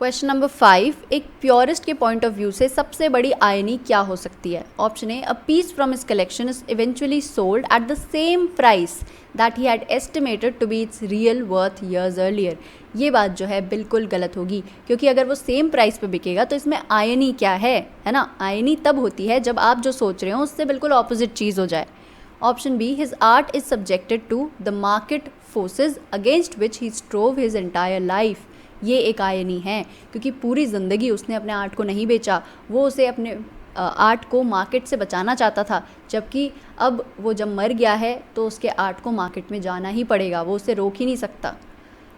Question number 5, एक प्योरिस्ट के पॉइंट ऑफ व्यू से सबसे बड़ी आयनी क्या हो सकती है। Option A, a piece from his collection is eventually sold at the same price that he had estimated to be its real worth years earlier, ये बात जो है बिल्कुल गलत होगी, क्योंकि अगर वो सेम प्राइस पे बिकेगा तो इसमें आयनी क्या है ना, आयनी तब होती है जब आप जो सोच रहे हो उससे बिल्कुल ऑपोजिट चीज़ हो जाए। Option B, his art is subjected to the market forces against which he strove his entire life, ये एक आयनी है, क्योंकि पूरी ज़िंदगी उसने अपने आर्ट को नहीं बेचा, वो उसे अपने आर्ट को मार्केट से बचाना चाहता था, जबकि अब वो जब मर गया है तो उसके आर्ट को मार्केट में जाना ही पड़ेगा, वो उसे रोक ही नहीं सकता।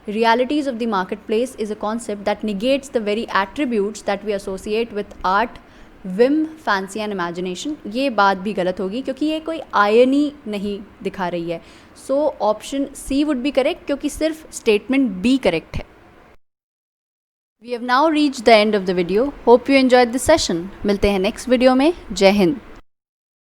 Realities of the marketplace is a concept that negates the very attributes that we associate with art, whim, fancy and imagination। ये बात भी गलत होगी क्योंकि ये कोई आयनी नहीं दिखा रही है। So option C would be correct, क्योंकि सिर्फ स्टेटमेंट बी करेक्ट है। We have now reached the end of the video. Hope you enjoyed this session. मिलते हैं नेक्स्ट वीडियो में। जय हिंद।